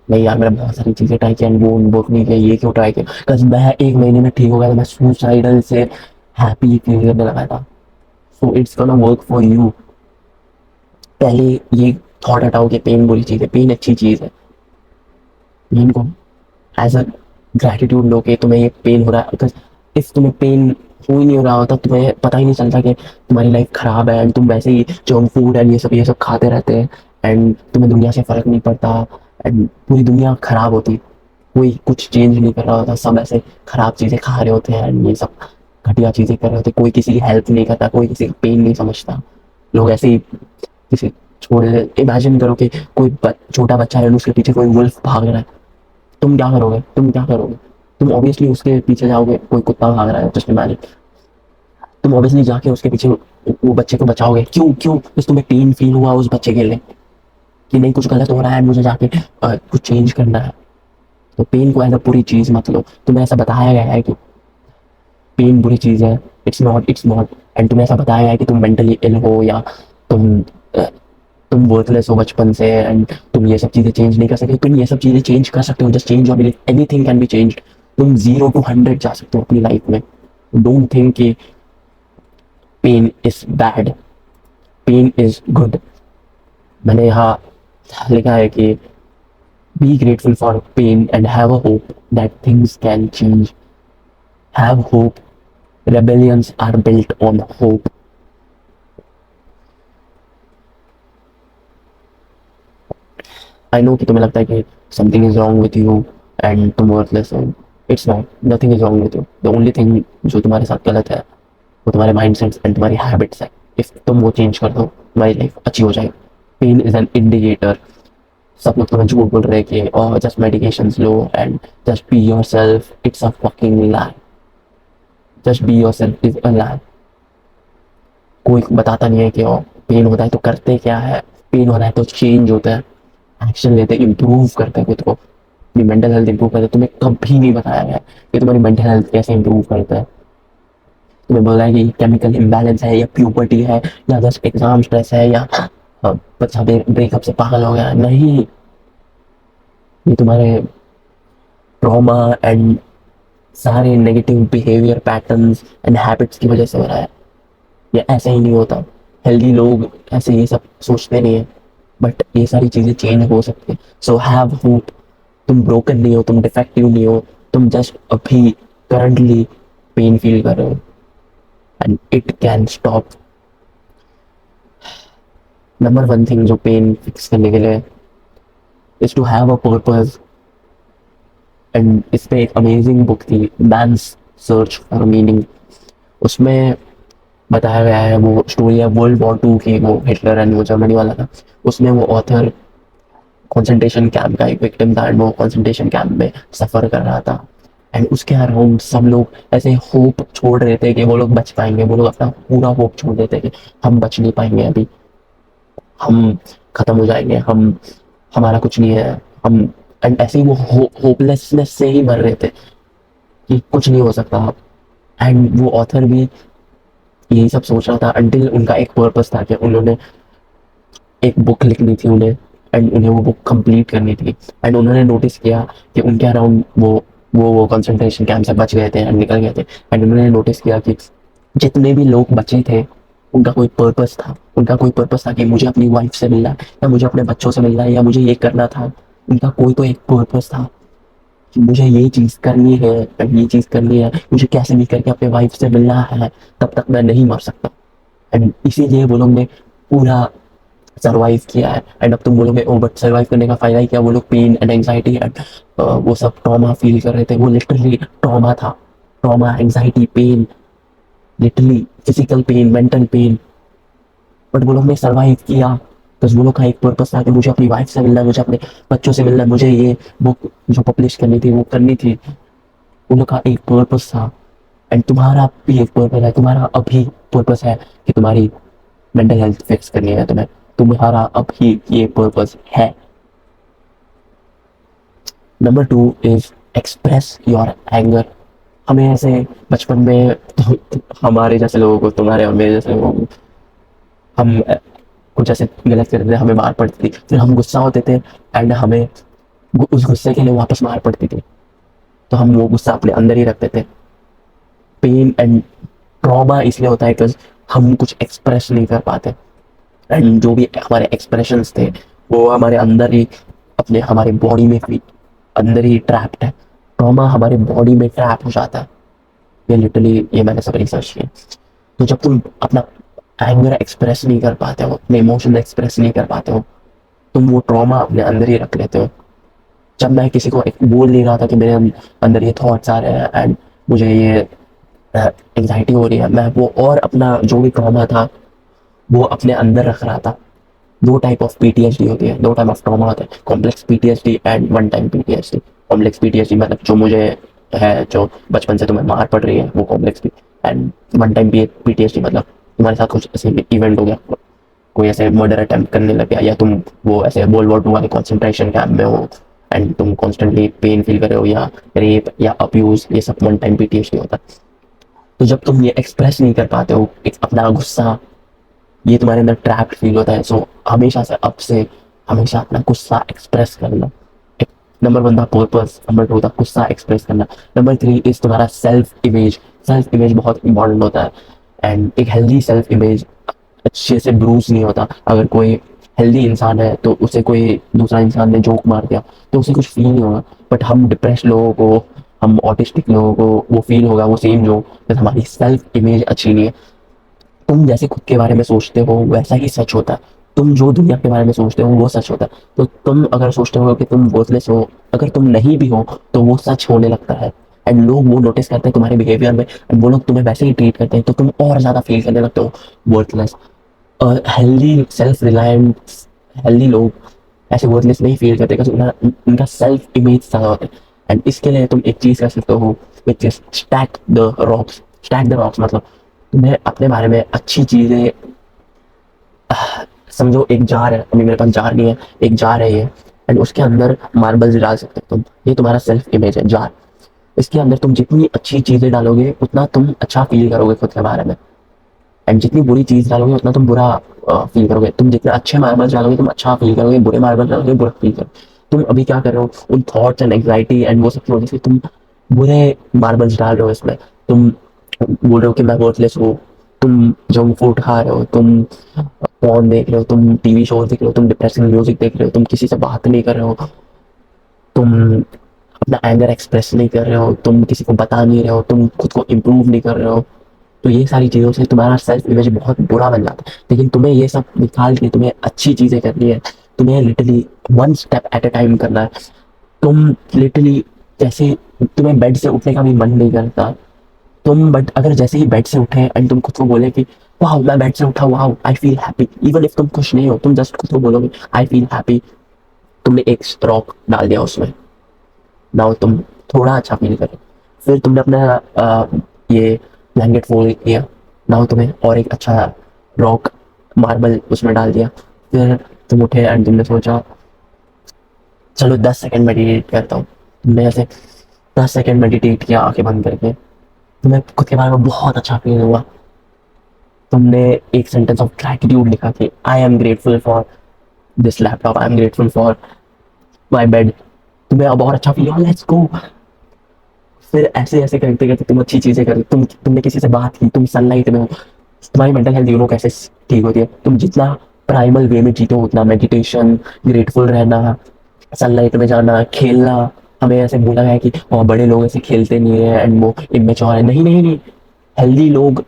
नहीं यार, मैंने बहुत सारी चीज़ें ट्राई की एंड वो वर्क नहीं किया, ये क्यों ट्राई किया? बिकॉज मैं एक महीने में ठीक हो गया था, मैं सुसाइडल से हैप्पी फील करने लगा था। So it's gonna work for you. पहले ये थॉट हटाओ कि पेन बुरी चीज़ है। पेन अच्छी चीज़ है। पेन को एज अ ग्रैटिट्यूड लो कि तुम्हें ये पेन हो रहा है। बिकॉज इफ तुम्हें पेन हो ही नहीं हो रहा होता, तुम्हें पता ही नहीं चलता कि तुम्हारी लाइफ खराब है एंड तुम वैसे ही जंक फूड एंड ये सब खाते रहते हैं एंड तुम्हें दुनिया से फर्क नहीं पड़ता एंड पूरी दुनिया खराब होती, कोई कुछ चेंज नहीं कर रहा होता, सब ऐसे खराब चीज़ें खा रहे होते हैं एंड ये सब घटिया चीज़ें कर रहे होते, कोई किसी की हेल्प नहीं करता, कोई किसी का पेन नहीं समझता। लोग ऐसे ही किसी छोड़ देते। इमेजिन करो कि कोई छोटा बच्चा है, उसके पीछे कोई वुल्फ भाग रहा है, तुम क्या करोगे? तुम क्या करोगे? तुम ऑब्वियसली उसके पीछे जाओगे। कोई कुत्ता भाग रहा है, जस्ट इमेजिन, तुम ऑब्वियसली जाके उसके पीछे वो बच्चे को बचाओगे। क्यों? क्यों? बस तुम्हें पेन फील हुआ उस बच्चे के लिए कि नहीं, कुछ गलत हो रहा है, मुझे जाके कुछ चेंज करना है। तो पेन को एज अ बुरी चीज मत लो। तुम्हें ऐसा बताया गया है कि पेन बुरी चीज है। It's not, it's not. And तुम्हें ऐसा बताया गया है कि तुम मेंटली इल हो या तुम अ, तुम वर्थलेस हो बचपन से एंड तुम ये सब चीज़ें चेंज नहीं कर सकते। तुम ये सब चीज़ें चेंज कर सकते हो। Just change your belief, anything can be change. तुम 0 to 100 जा सकते हो अपनी लाइफ में। डोंट थिंक कि pain is bad, pain is good. मैंने यहाँ लिखा है कि be grateful for pain and have a hope that things can change. Have hope, rebellions are built on hope. I know कि तुम्हें लगता है कि something is wrong with you एंड तुम वर्थलेस हो। It's not, nothing is wrong with you. The only thing जो तुम्हारे साथ गलत है वो तुम्हारे माइंड सेट्स एंड तुम्हारी हैबिट्स है। इफ तुम वो चेंज कर दो, तुम्हारी लाइफ अच्छी हो जाएगी। Pain is an indicator. सब लोग तुम्हें झूठ बोल रहे हैं कि ओह जस्ट मेडिकेशन लो and just be yourself. It's a fucking lie. Just be yourself is a lie. कोई बताता नहीं है कि ओ पेन होता है तो करते क्या है, पेन होता है तो चेंज होता है, एक्शन लेते हैं, इम्प्रूव करते हैं खुद को, अपनी मेंटल हेल्थ इंप्रूव करते हैं। तुम्हें कभी नहीं बताया गया कि तुम्हारी मेंटल हेल्थ कैसे इंप्रूव करता है। तुम्हें बोला है कि केमिकल इम्बैलेंस है या प्यूबर्टी है या जस्ट एग्जाम स्ट्रेस है या बच्चा ब्रेकअप से पागल हो गया। नहीं, ये तुम्हारे ट्रॉमा एंड सारे negative behaviour patterns and habits की वजह से हो रहा है। ये ऐसे ही नहीं होता। हेल्दी लोग ऐसे ये सब सोचते नहीं है, बट ये सारी चीज़ें चेंज हो सकती है। So have hope. तुम ब्रोकन नहीं हो, तुम डिफेक्टिव नहीं हो, तुम जस्ट अभी करंटली पेन फील कर रहे हो and it can stop. Number 1 thing जो पेन फिक्स करने के लिए is to have a purpose. And इस पे एक अमेजिंग बुक थी, मैन्स सर्च फॉर मीनिंग। उसमें बताया गया है, वो स्टोरी है वर्ल्ड वॉर 2 की, वो हिटलर एंड वो जर्मनी वाला था। उसमें वो ऑथर कंसंट्रेशन कैंप का एक विक्टिम था एंड वो कंसंट्रेशन कैंप में सफ़र कर रहा था। एंड उसके अराउंड सब लोग ऐसे होप छोड़ रहे थे कि वो लोग बच पाएंगे, वो लोग अपना पूरा होप छोड़ देते कि हम बच नहीं पाएंगे अभी, हम खत्म हो जाएंगे, हम हमारा कुछ नहीं है, हम। एंड ऐसे ही वो होपलेसनेस से ही मर रहे थे कि कुछ नहीं हो सकता। एंड वो ऑथर भी यही सब सोच रहा था अंटिल उनका एक पर्पस था कि उन्होंने एक बुक लिखनी थी उन्हें, एंड उन्हें वो बुक कंप्लीट करनी थी। एंड उन्होंने नोटिस किया कि उनके अराउंड वो कंसंट्रेशन कैंप से बच गए थे एंड निकल गए थे। एंड उन्होंने नोटिस किया कि जितने भी लोग बचे थे उनका कोई पर्पस था, उनका कोई पर्पस था कि मुझे अपनी वाइफ से मिलना है या मुझे अपने बच्चों से मिलना है या मुझे ये करना था। उनका कोई तो एक पर्पस था कि मुझे ये चीज़ करनी है, ये चीज़ करनी है, मुझे कैसे भी करके अपने वाइफ से मिलना है, तब तक मैं नहीं मर सकता। एंड इसीलिए वो लोग ने पूरा सर्वाइव किया है। एंड अब तुम बोलोगे ओ बट सर्वाइव करने का फायदा ही क्या, वो लोग पेन एंड एंग्जाइटी एंड वो सब ट्रॉमा फील कर रहे थे, वो लिटरली ट्रॉमा था, trauma anxiety pain, literally physical pain mental pain. But वो लोग ने सर्वाइव किया तो वो लोग का एक पर्पस था कि मुझे अपनी वाइफ से मिलना है, मुझे अपने बच्चों से मिलना है, मुझे ये बुक जो पब्लिश करनी थी वो करनी थी। उन लोग का एक पर्पस था। एंड तुम्हारा भी एक पर्पस है, तुम्हारा अभी पर्पस है कि तुम्हारी मेंटल हेल्थ फिक्स करनी है तुम्हें, तुम्हारा अभी ये पर्पस है। Number 2 is express your anger. हमें ऐसे बचपन में हमारे जैसे लोगों को, तुम्हारे और मेरे जैसे लोगों को, हम कुछ ऐसे गलत करते थे, हमें मार पड़ती थी, फिर हम गुस्सा होते थे एंड हमें उस गुस्से के लिए वापस मार पड़ती थी, तो हम वो गुस्सा अपने अंदर ही रखते थे। पेन एंड ट्रॉमा इसलिए होता है बिकॉज हम कुछ एक्सप्रेस नहीं कर पाते एंड जो भी हमारे एक्सप्रेशंस थे वो हमारे अंदर ही, अपने हमारे बॉडी में भी अंदर ही ट्रैप्ड है। ट्रॉमा हमारे बॉडी में ट्रैप हो जाता है, ये लिटरली ये मैंने सब रिसर्च किया। तो जब तुम अपना एंगर एक्सप्रेस नहीं कर पाते हो, अपने इमोशन एक्सप्रेस नहीं कर पाते हो, तुम वो ट्रॉमा अपने अंदर ही रख लेते हो। जब मैं किसी को बोल नहीं रहा था कि मेरे अंदर ये थॉट्स आ रहे हैं एंड मुझे ये एंग्जाइटी हो रही है, मैं वो और अपना जो भी ट्रॉमा था वो अपने अंदर रख रहा था। दो टाइप ऑफ पीटीएसडी होती है, दो टाइप ऑफ ट्रॉमा होता है, complex PTSD and one time PTSD. Complex PTSD मतलब जो मुझे है, जो बचपन से तुम्हें मार पड़ रही है, वो complex P. And one time PTSD मतलब तुम्हारे साथ कुछ ऐसे इवेंट हो गया, कोई ऐसे मर्डर अटेम्प्ट करने लग गया, या तुम वो ऐसे वर्ल्ड वॉर 2 वाले कॉन्सेंट्रेशन कैंप में हो एंड तुम कॉन्स्टेंटली पेन फील कर रहे हो, या रेप या अब्यूज, ये सब वन टाइम पीटीएसडी होता है। तो जब तुम ये एक्सप्रेस नहीं कर पाते हो एक अपना गुस्सा, ये तुम्हारे अंदर ट्रैप्ड फील होता है। सो हमेशा से अब से हमेशा अपना गुस्सा एक्सप्रेस करना। एक नंबर 1 था पर्पस, नंबर 2 था गुस्सा एक्सप्रेस करना, नंबर 3 इज तुम्हारा सेल्फ इमेज। सेल्फ इमेज बहुत इंपॉर्टेंट होता है एंड एक हेल्दी सेल्फ इमेज अच्छे से ब्रूज नहीं होता। अगर कोई हेल्दी इंसान है तो उसे कोई दूसरा इंसान ने जोक मार दिया तो उसे कुछ फील नहीं होगा, बट हम डिप्रेस लोगों को, हम ऑटिस्टिक लोगों को वो फील होगा वो सेम जोक, बट हमारी सेल्फ इमेज अच्छी नहीं है। तुम जैसे खुद के बारे में सोचते हो वैसा ही सच होता है, तुम जो दुनिया के बारे में सोचते हो वो सच होता है। तो तुम अगर सोचते हो कि तुम वर्थलेस हो, अगर तुम नहीं भी हो तो वो सच होने लगता है एंड लोग वो नोटिस करते हैं तुम्हारे बिहेवियर में एंड वो लोग तुम्हें वैसे ही ट्रीट करते हैं, तो तुम और ज़्यादा फील करने लगते हो worthless. Healthy self reliant, healthy लोग ऐसे वर्थलेस नहीं फील करते क्योंकि उनका सेल्फ इमेज ज़्यादा होता है। एंड इसके लिए तुम एक चीज़ कर सकते हो which is stack the rocks. Stack the rocks मतलब तुम्हें अपने बारे में अच्छी चीज़ें, समझो एक जार है, अभी मेरे पास जार नहीं है, एक जार है ये, एंड उसके अंदर मार्बल्स डाल सकते हो तुम, ये तुम्हारा सेल्फ इमेज है जार। इसके अंदर तुम जितनी अच्छी चीज़ें डालोगे उतना तुम अच्छा फील करोगे खुद के बारे में, एंड जितनी बुरी चीज़ डालोगे उतना तुम बुरा फील करोगे। तुम जितने अच्छे मार्बल्स डालोगे तुम अच्छा फील करोगे, बुरे मार्बल्स डालोगे बुरा फील करोगे। तुम अभी क्या कर रहे हो, उन थॉट्स एंड एंग्जाइटी एंड वो सब की वजह से तुम बुरे मार्बल्स डाल रहे हो इसमें। तुम बोल रहे हो कि मैं वर्थलेस हूँ, तुम जंक फूड खा रहे हो, तुम फोन देख रहे हो, तुम टीवी शो देख रहे हो, तुम डिप्रेसिंग म्यूजिक देख रहे हो, तुम किसी से बात नहीं कर रहे हो, तुम अपना एंगर एक्सप्रेस नहीं कर रहे हो, तुम किसी को बता नहीं रहे हो, तुम खुद को इम्प्रूव नहीं कर रहे हो। तो ये सारी चीज़ों से तुम्हारा सेल्फ इमेज बहुत बुरा बन जाता है। लेकिन तुम्हें ये सब निकाल के तुम्हें अच्छी चीज़ें करनी है, तुम्हें literally one step at a time करना है। तुम लिटरली जैसे तुम्हें बेड से उठने का भी मन नहीं करता, तुम बट अगर जैसे ही बेड से उठे एंड तुम खुद को बोले कि वाह मैं बेड से उठा, वाह I feel happy, even if तुम खुश नहीं हो, तुम जस्ट खुद को बोलोगे आई फील हैप्पी, तुमने एक रॉक डाल दिया उसमें, नाउ तुम थोड़ा अच्छा फील करो। फिर तुमने अपना ये ब्लैंकेट फोल्ड किया, नाउ तुम्हें और एक अच्छा रॉक मार्बल उसमें डाल दिया। फिर तुम उठे एंड तुमने सोचा चलो 10 सेकंड मेडिटेट करता हूँ। तुमने ऐसे 10 सेकंड मेडिटेट किया आंखें बंद करके, तुम्हें खुद के बारे में बहुत अच्छा फील हुआ। तुमने एक सेंटेंस ऑफ ग्रैटिट्यूड लिखा कि I am grateful for this laptop, I am grateful for my bed. तुम्हें अब और अच्छा फील हुआ, लेट्स गो। फिर ऐसे ऐसे करते करते तुम अच्छी चीजें कर, तुमने किसी से बात की, तुम सनलाइट में हो, तुम्हारी मेंटल हेल्थ यू नो कैसे ठीक होती है। तुम जितना प्राइमल वे में जीतो उतना मेडिटेशन, ग्रेटफुल रहना, सनलाइट में जाना, खेलना। हमें ऐसे बोला गया है कि बड़े लोग ऐसे खेलते नहीं है एंड वो इमेच्योर है, नहीं नहीं नहीं, हेल्दी लोग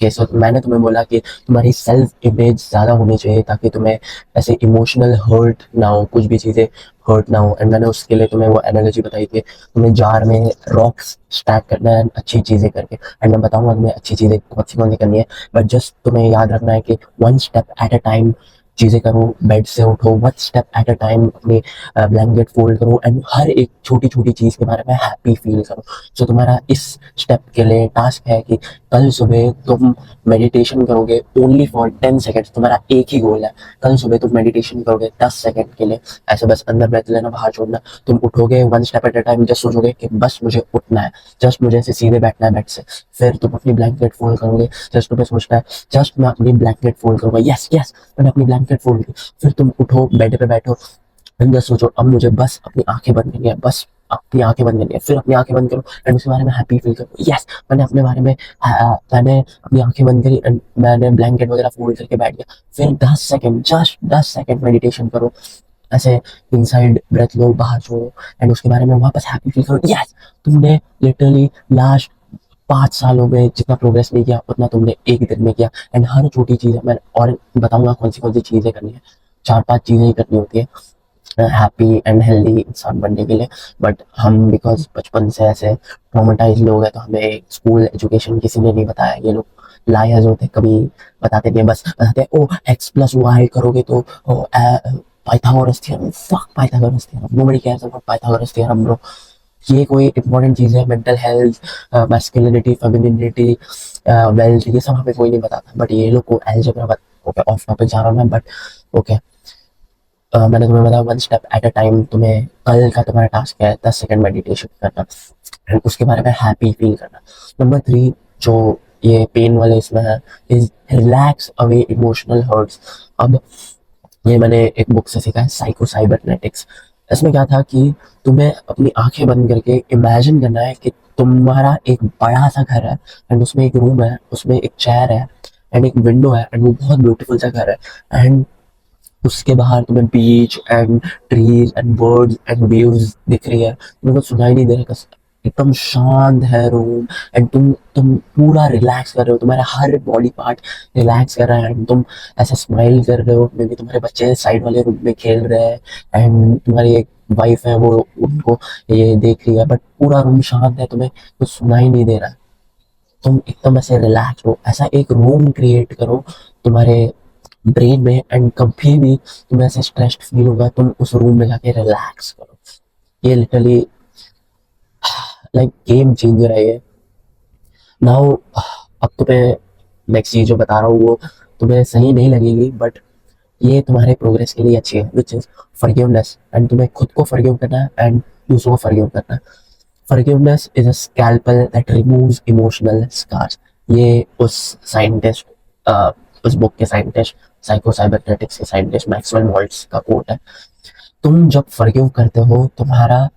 okay, so मैंने तुम्हें बोला कि तुम्हारी सेल्फ इमेज ज़्यादा होनी चाहिए ताकि तुम्हें ऐसे इमोशनल हर्ट ना हो, कुछ भी चीज़ें हर्ट ना हो। एंड मैंने उसके लिए तुम्हें वो एनालॉजी बताई थी, तुम्हें जार में रॉक्स स्टैक करना है अच्छी चीज़ें करके। एंड मैं बताऊंगा तुम्हें अच्छी चीज़ें कौन सी करनी है, बट जस्ट तुम्हें याद रखना है कि one step at a time चीज़ें करो। बेड से उठो, one step at a time अपनी ब्लैंकेट फोल्ड करो एंड हर एक छोटी छोटी चीज़ के बारे में हैप्पी फील करो। सो तुम्हारा इस स्टेप के लिए टास्क है कि कल सुबह तुम मेडिटेशन करोगे ओनली फॉर 10 सेकेंड्स। तुम्हारा एक ही गोल है, कल सुबह तुम मेडिटेशन करोगे 10 सेकेंड के लिए, ऐसे बस अंदर ब्रेथ लेना बाहर छोड़ना। तुम उठोगे one step at a time, just सोचोगे कि बस मुझे उठना है, जस्ट मुझे ऐसे सीधे बैठना है बेड से। फिर तुम अपनी ब्लैंकेट फोल्ड करोगे, जस्ट तुम्हें सोचना है जस्ट मैं अपनी ब्लैंकेट फोल्ड करूंगा, यस यस मैंने अपनी ब्लैंकेट फोल्ड की। फिर तुम उठो, बेड पे बैठो, अंदर सोचो अब मुझे बस अपनी आंखें बंद करनी है, बस अपनी आंखें बंद करनी है। फिर अपनी आंखें बंद करो एंड उसके बारे में हैप्पी फील करो, यस मैंने अपने बारे में मैंने अपनी आंखें बंद करी एंड मैंने ब्लैंकेट वगैरह फोल्ड करके बैठ गया। फिर 10 सेकेंड, जस्ट 10 सेकेंड मेडिटेशन करो, ऐसे इनसाइड ब्रेथ लो बाहर छोड़ो एंड उसके बारे में वापस हैप्पी फील करो, यस तुमने लिटरली लास्ट 5 सालों में जितना प्रोग्रेस नहीं किया उतना तुमने एक दिन में किया। एंड हर छोटी चीज़ मैं और बताऊंगा कौन सी चीज़ें करनी है, 4-5 चीज़ें ही करनी होती है हैप्पी एंड हेल्दी इंसान बनने के लिए। बट हम बिकॉज बचपन से ऐसे ट्रॉमेटाइज लोग हैं तो हमें स्कूल एजुकेशन किसी ने नहीं बताया। ये लोग लायर्स होते, कभी बताते नहीं, बस बताते ओ एक्स प्लस वाई करोगे तो Pythagoras theorem, fuck Pythagoras theorem, nobody cares about Pythagoras theorem bro. ये कोई इंपॉर्टेंट चीज़ है? Mental health, masculinity, femininity, wealth, ये सब हमें कोई नहीं बताता। बट ये लोग को एल्जेब्रा, ओके ऑफ टॉपिक जा रहा हूँ मैं, बट ओके मैंने तुम्हें बताया one step at a time. तुम्हें कल का तुम्हारा टास्क है 10 सेकेंड मेडिटेशन करना एंड उसके बारे में हैप्पी फील करना। नंबर 3 जो ये पेन वाले इसमें है is relax away emotional hurts. अब ये मैंने एक बुक से सीखा है, साइको साइबरनेटिक्स। इसमें क्या था कि तुम्हें अपनी आंखें बंद करके इमेजिन करना है कि तुम्हारा एक बड़ा सा घर है एंड उसमें एक रूम है, उसमें एक चेयर है एंड एक विंडो है एंड वो बहुत ब्यूटीफुल सा घर है एंड उसके बाहर तुम्हें beach and trees and birds and waves दिख रही है, तुम्हें कुछ सुनाई नहीं दे रहा, एकदम शांत है रूम एंड तुम पूरा रिलैक्स कर रहे हो, तुम्हारा हर बॉडी पार्ट रिलैक्स कर रहा है एंड तुम ऐसे स्माइल कर रहे हो। मे बी तुम्हारे बच्चे साइड वाले रूम में खेल रहे हैं एंड तुम्हारी एक वाइफ है वो उनको ये देख रही है, बट पूरा रूम शांत है, तुम्हें कुछ सुनाई नहीं दे रहा है, तुम एकदम ऐसे रिलैक्स हो। ऐसा एक रूम क्रिएट करो तुम्हारे ब्रेन में एंड कभी भी तुम्हें ऐसे स्ट्रेस्ड फील होगा तुम उस रूम में जाके रिलैक्स करो। ये लिटरली लाइक गेम चेंजर है ये। नाउ अब तुम्हें नेक्स्ट चीज जो बता रहा हूँ वो तुम्हें सही नहीं लगेगी, बट ये तुम्हारे प्रोग्रेस के लिए अच्छी है, विच इज फॉरगिवनेस। एंड तुम्हें खुद को फॉरगिव करना है एंड दूसरों को फॉरगिव करना है। Forgiveness is a scalpel that removes emotional scars. ये उस साइंटिस्ट, उस बुक के साइंटिस्ट, साइको साइबरनेटिक्स के साइंटिस्ट मैक्सवेल मॉल्ट्स का कोट है। तुम जब फॉरगिव करते हो तुम्हारा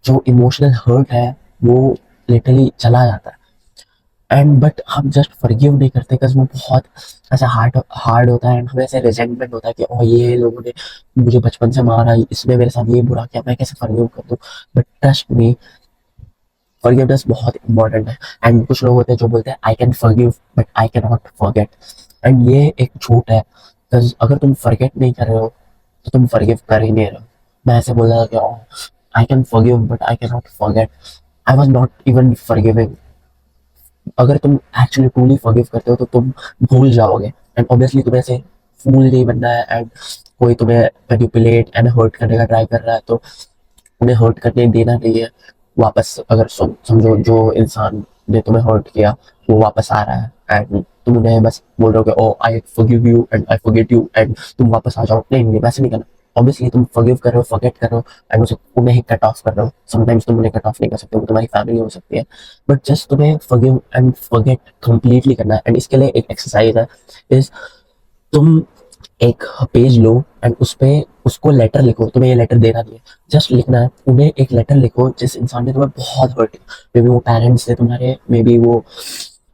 जो इमोशनल हर्ट है वो लिटरली चला जाता है। एंड बट हम जस्ट फॉरगिव नहीं करते बिकॉज वो बहुत ऐसा हार्ड हार्ड होता है एंड हमें ऐसे रिजेंटमेंट होता है कि ओ ये लोगों ने मुझे बचपन से मारा, इसने मेरे साथ ये बुरा किया, मैं कैसे फॉरगिव कर दूं। बट ट्रस्ट मी, फॉरगिवनेस बहुत इंपॉर्टेंट है। एंड कुछ लोग होते हैं जो बोलते हैं I can forgive but I can not forget, and ये एक झूठ है। बिकॉज अगर तुम फॉरगेट नहीं कर रहे हो तो तुम फॉरगिव कर ही नहीं रहे हो। मैं ऐसे बोल रहा था कि I can forgive but I can not forget, I was not even forgiving अगर तुम एक्चुअली ट्रूली फॉरगिव करते हो तो तुम भूल जाओगे। एंड ऑब्वियसली तुम्हें ऐसे फूल नहीं बनना है, एंड कोई तुम्हें मैनिपुलेट एंड हर्ट करने का ट्राई कर रहा है तो उन्हें हर्ट करने देना नहीं है वापस। अगर समझो जो इंसान ने तुम्हें हर्ट किया वो वापस आ रहा है एंड तुम उन्हें बस बोल रहे हो कि oh I forgive you and I forget you एंड तुम वापस आ जाओ, नहीं नहीं वैसे नहीं करना। ऑब्वियसली तुम फॉरगिव कर रहे हो, फॉरगेट कर रहे हो एंड उसे उन्हें ही कट ऑफ कर रहे हो। समटाइम्स तुम उन्हें कट ऑफ नहीं कर सकते, वो तुम्हारी फैमिली हो सकती है, बट जस्ट तुम्हें फॉरगिव एंड फॉरगेट कंप्लीटली करना है। एंड इसके लिए एक एक्सरसाइज है, इज तुम एक पेज लो एंड उस पे उसको लेटर लिखो। तुम्हें ये लेटर देना नहीं है, जस्ट लिखना है। उन्हें एक लेटर लिखो जिस इंसान ने तुम्हें बहुत हर्ट किया। मे बी वो पेरेंट्स थे तुम्हारे, मे बी वो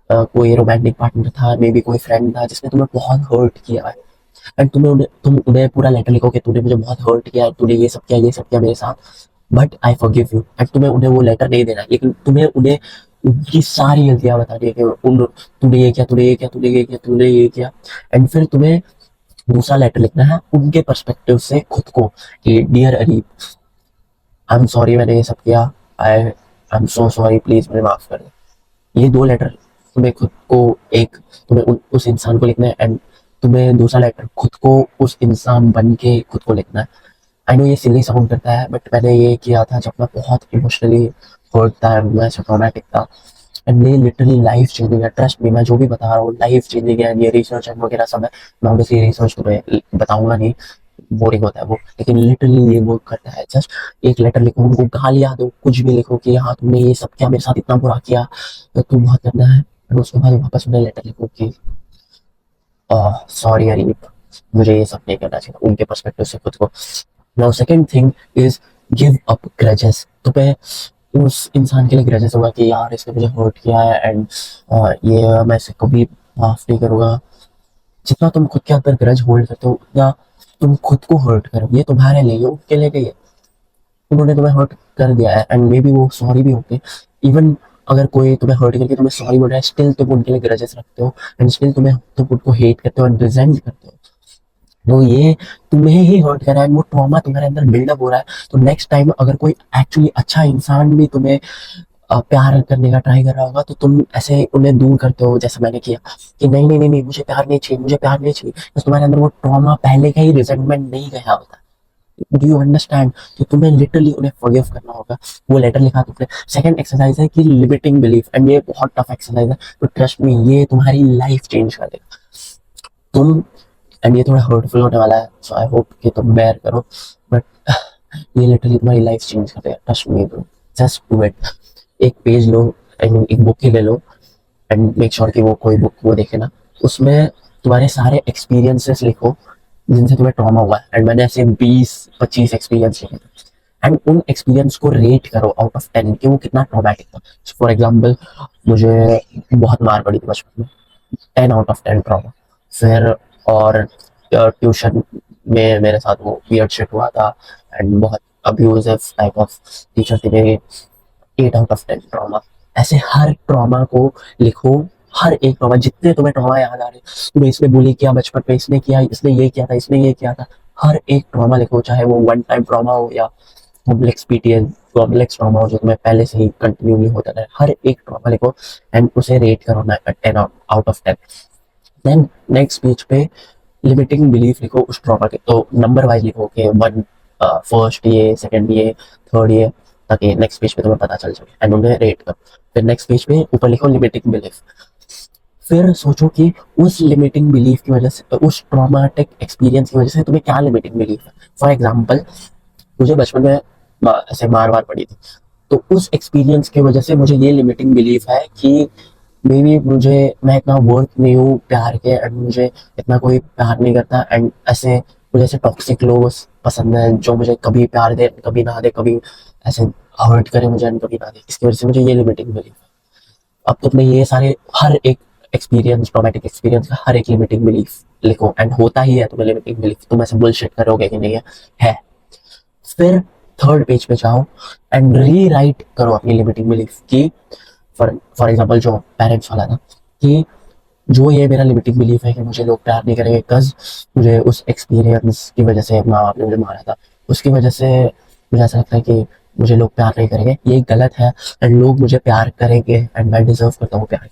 कोई रोमांटिक पार्टनर था, मे बी कोई फ्रेंड था जिसने तुम्हें बहुत हर्ट किया है। एंड तुम उन्हें पूरा लेटर लिखो कि तूने मुझे बहुत हर्ट किया, तूने ये सब किया, ये सब किया मेरे साथ, but I forgive you. And तुम्हें उन्हें वो लेटर नहीं देना, लेकिन तुम्हें उन्हें उनकी सारी गलतियां बतानी है कि तूने ये किया, तूने ये किया, तूने ये किया, तूने ये किया। एंड फिर तुम्हें दूसरा लेटर लिखना है उनके पर्सपेक्टिव से खुद को, कि dear Areeb, I am sorry मैंने ये सब किया, I am so sorry, please मुझे माफ कर दे। ये दो लेटर तुम्हें खुद को, एक तुम्हें उस इंसान को लिखना है एंड तुम्हें दूसरा लेटर खुद को उस इंसान बन के खुद को लिखना है। आई नो ये सिली साउंड करता है, बट मैंने ये किया था जब मैं बहुत इमोशनली हर्ट था, मैं ट्रॉमेटिक था, एंड ये लिटरली लाइफ चेंजिंग है। ट्रस्ट मी, मैं जो भी बता रहा हूँ लाइफ चेंजिंग है। ये रिसर्च एंड वगैरह सब है, मैं ऑब्वियसली रिसर्च तुम्हें बताऊंगा नहीं, बोरिंग होता है वो, लेकिन लिटरली ये वर्क करता है। जस्ट एक लेटर लिखो, उनको गालियां दो, कुछ भी लिखो कि हाँ तुमने ये सब किया, मेरे साथ इतना बुरा किया, तो तुम बहुत करना है। और उसके बाद वापस उन्हें लेटर लिखो कि सॉरी अरीब, मुझे ये सब नहीं करना चाहिए, उनके पर्सपेक्टिव से खुद को। Now second thing is give up grudges. तुम्हें उस इंसान के लिए ग्रजेस होगा कि यार इसने मुझे हर्ट किया है एंड ये मैं इसे कभी माफ नहीं करूंगा। जितना तुम खुद के अंदर ग्रज होल्ड करते हो उतना तुम खुद को हर्ट करो। ये तुम्हारे लिए, उनके लिए नहीं है। उन्होंने तुम्हें हर्ट कर दिया है एंड मे बी वो सॉरी भी होंगे। इवन अगर कोई तुम्हें हर्ट करके तुम्हें सॉरी बोल रहा है, स्टिल तुम उनके लिए ग्रजेस रखते हो एंड स्टिल तुम उनको हेट करते हो एंड रिजेंट करते हो। तो ये तुम्हें ही हर्ट कर रहा है, वो ट्रॉमा तुम्हारे अंदर बिल्डअप हो रहा है। तो नेक्स्ट टाइम अगर कोई एक्चुअली अच्छा इंसान भी तुम्हें प्यार करने का ट्राई कर रहा होगा तो तुम ऐसे उन्हें दूर करते हो, जैसे मैंने किया कि नहीं नहीं नहीं नहीं मुझे प्यार नहीं चाहिए, मुझे प्यार नहीं चाहिए, बस तुम्हारे अंदर वो ट्रॉमा पहले का ही रिजेंटमेंट नहीं गया होता। Do you understand? तो तुम्हें लिटरली उन्हें फॉरगिव करना होगा। वो लेटर लिखा तुमने। सेकंड एक्सरसाइज है कि लिमिटिंग बिलीफ, एंड ये बहुत टफ एक्सरसाइज है, तो ट्रस्ट मी ये तुम्हारी लाइफ चेंज कर देगा। तुम, एंड ये थोड़ा हर्टफुल होने वाला है, सो आई होप कि तुम बेयर करो, बट ये लिटरली तुम्हारी लाइफ चेंज कर देगा। Trust me bro, just do it. एक पेज लो, आई मीन एक बुक ही ले लो एंड मेक श्योर कि वो कोई बुक वो देखे ना, उसमें तुम्हारे सारे एक्सपीरियंसेस लिखो जिनसे तुम्हें ट्रॉमा हुआ है। एंड मैंने ऐसे 20-25 एक्सपीरियंस लिखे थे एंड उन एक्सपीरियंस को रेट करो आउट ऑफ 10 कि वो कितना ट्रॉमेटिक था। फॉर एग्जाम्पल मुझे बहुत मार पड़ी थी बचपन में, 10 आउट ऑफ 10 ट्रॉमा। फिर और ट्यूशन में मेरे साथ वो वियर्ड शिट हुआ था एंड बहुत अब्यूजिव टाइप ऑफ टीचर थी मेरी, 8 आउट ऑफ 10 ट्रॉमा। ऐसे हर ट्रॉमा को लिखो, हर एक ट्रॉमा, जितने तुम्हें ट्रॉमा याद आ रहे, तुम्हें इसने बुली किया बचपन में, इसने किया, इसने ये किया था, इसने ये किया था, हर एक ट्रॉमा लिखो। चाहे वो वन टाइम ट्रॉमा हो या कॉम्प्लेक्स पीटीएस, कॉम्प्लेक्स ट्रॉमा हो जो तुम्हें पहले से ही कंटिन्यूली होता है, हर एक ट्रॉमा लिखो एंड उसे रेट करो ना 10 out of 10। Then next page पे लिमिटिंग बिलीफ लिखो उस ट्रॉमा के, तो नंबर वाइज लिखो कि वन, फर्स्ट ये, सेकंड ये, थर्ड ये, ताकि नेक्स्ट पेज पे तुम्हें पता चल सके एंड उन्हें रेट करो। फिर नेक्स्ट पेज पे ऊपर लिखो लिमिटिंग बिलीफ। फिर सोचो कि उस लिमिटिंग बिलीफ की वजह से, उस ट्रॉमेटिक एक्सपीरियंस की वजह से तुम्हें क्या लिमिटिंग बिलीफ है। फॉर एग्जाम्पल मुझे बचपन में ऐसे मार वार पड़ी थी, तो उस एक्सपीरियंस की वजह से मुझे ये लिमिटिंग बिलीफ है कि मे बी मुझे, मैं इतना वर्थ नहीं हूँ प्यार के एंड मुझे इतना कोई प्यार नहीं करता एंड ऐसे मुझे ऐसे टॉक्सिक लोग पसंद है जो मुझे कभी प्यार दे कभी ना दे, कभी ऐसे हर्ट करे मुझे एंड कभी ना दे, इसकी वजह से मुझे ये लिमिटिंग बिलीफ है। अब तुमने ये सारे हर एक एक्सपीरियंस, ट्रॉमेटिक एक्सपीरियंस का हर एक लिमिटिंग बिलीफ लिखो एंड होता ही है तुम्हें लिमिटिंग बिलीफ, तुम ऐसे बुलशिट करोगे कि नहीं है। फिर थर्ड पेज पे जाओ एंड री राइट करो अपनी लिमिटिंग बिलीफ की। फॉर एग्जाम्पल जो पेरेंट्स वाला था, कि जो ये मेरा लिमिटिंग बिलीफ है कि मुझे लोग प्यार नहीं करेंगे बिकॉज मुझे उस एक्सपीरियंस की वजह से माँ बाप ने मुझे मारा था, उसकी वजह से मुझे ऐसा लगता है कि मुझे लोग प्यार नहीं करेंगे, ये गलत है एंड लोग मुझे प्यार करेंगे एंड मैं डिजर्व करता हूँ प्यार।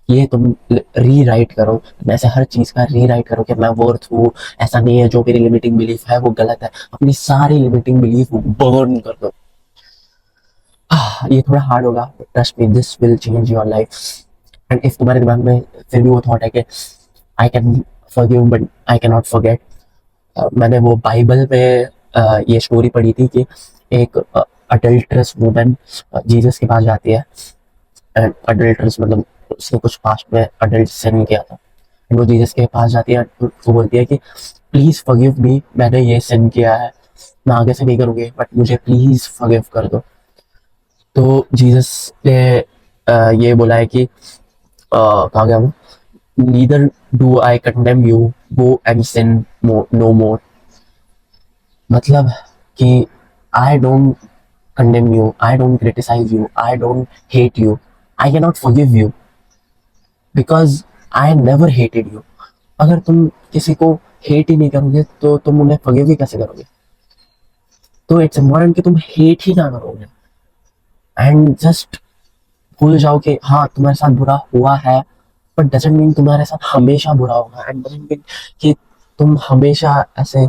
ये तुम री राइट करो, तुम ऐसे हर चीज का री राइट करो कि मैं वर्थ हूँ, ऐसा नहीं है, जो मेरी लिमिटिंग बिलीफ है वो गलत है, अपनी सारी लिमिटिंग बिलीफ बर्न कर दो। ये थोड़ा हार्ड होगा, trust me this will change your life. And if तुम्हारे दिमाग में फिर भी वो थॉट है कि I can forgive but I can not forget, मैंने वो बाइबल में ये स्टोरी पढ़ी थी कि एक अडल्ट्रस वुमन जीसस के पास जाती है, एंड अडल्ट्रस मतलब उसने कुछ पास्ट में अडल्ट सिन किया था, एंड वो जीसस के पास जाती है, वो बोलती है कि प्लीज फॉरगिव मी, मैंने ये सिन किया है, मैं आगे से नहीं करूँगी, बट मुझे प्लीज फॉरगिव कर दो। तो जीसस ने ये बोला है कि कहा गया वो, neither do I condemn you, go and sin no more. मतलब कि I don't condemn you, I don't criticize you, I don't hate you, I can not forgive you because I never hated you. अगर तुम किसी को hate ही नहीं करोगे तो तुम उन्हें फॉरगिव भी कैसे करोगे? तो इट्स इम्पोर्टेंट कि तुम हेट ही ना करोगे, एंड जस्ट भूल जाओ कि हाँ तुम्हारे साथ बुरा हुआ है, बट डजेंट मीन तुम्हारे साथ हमेशा बुरा होगा, एंड डजेंट मीन कि तुम हमेशा ऐसे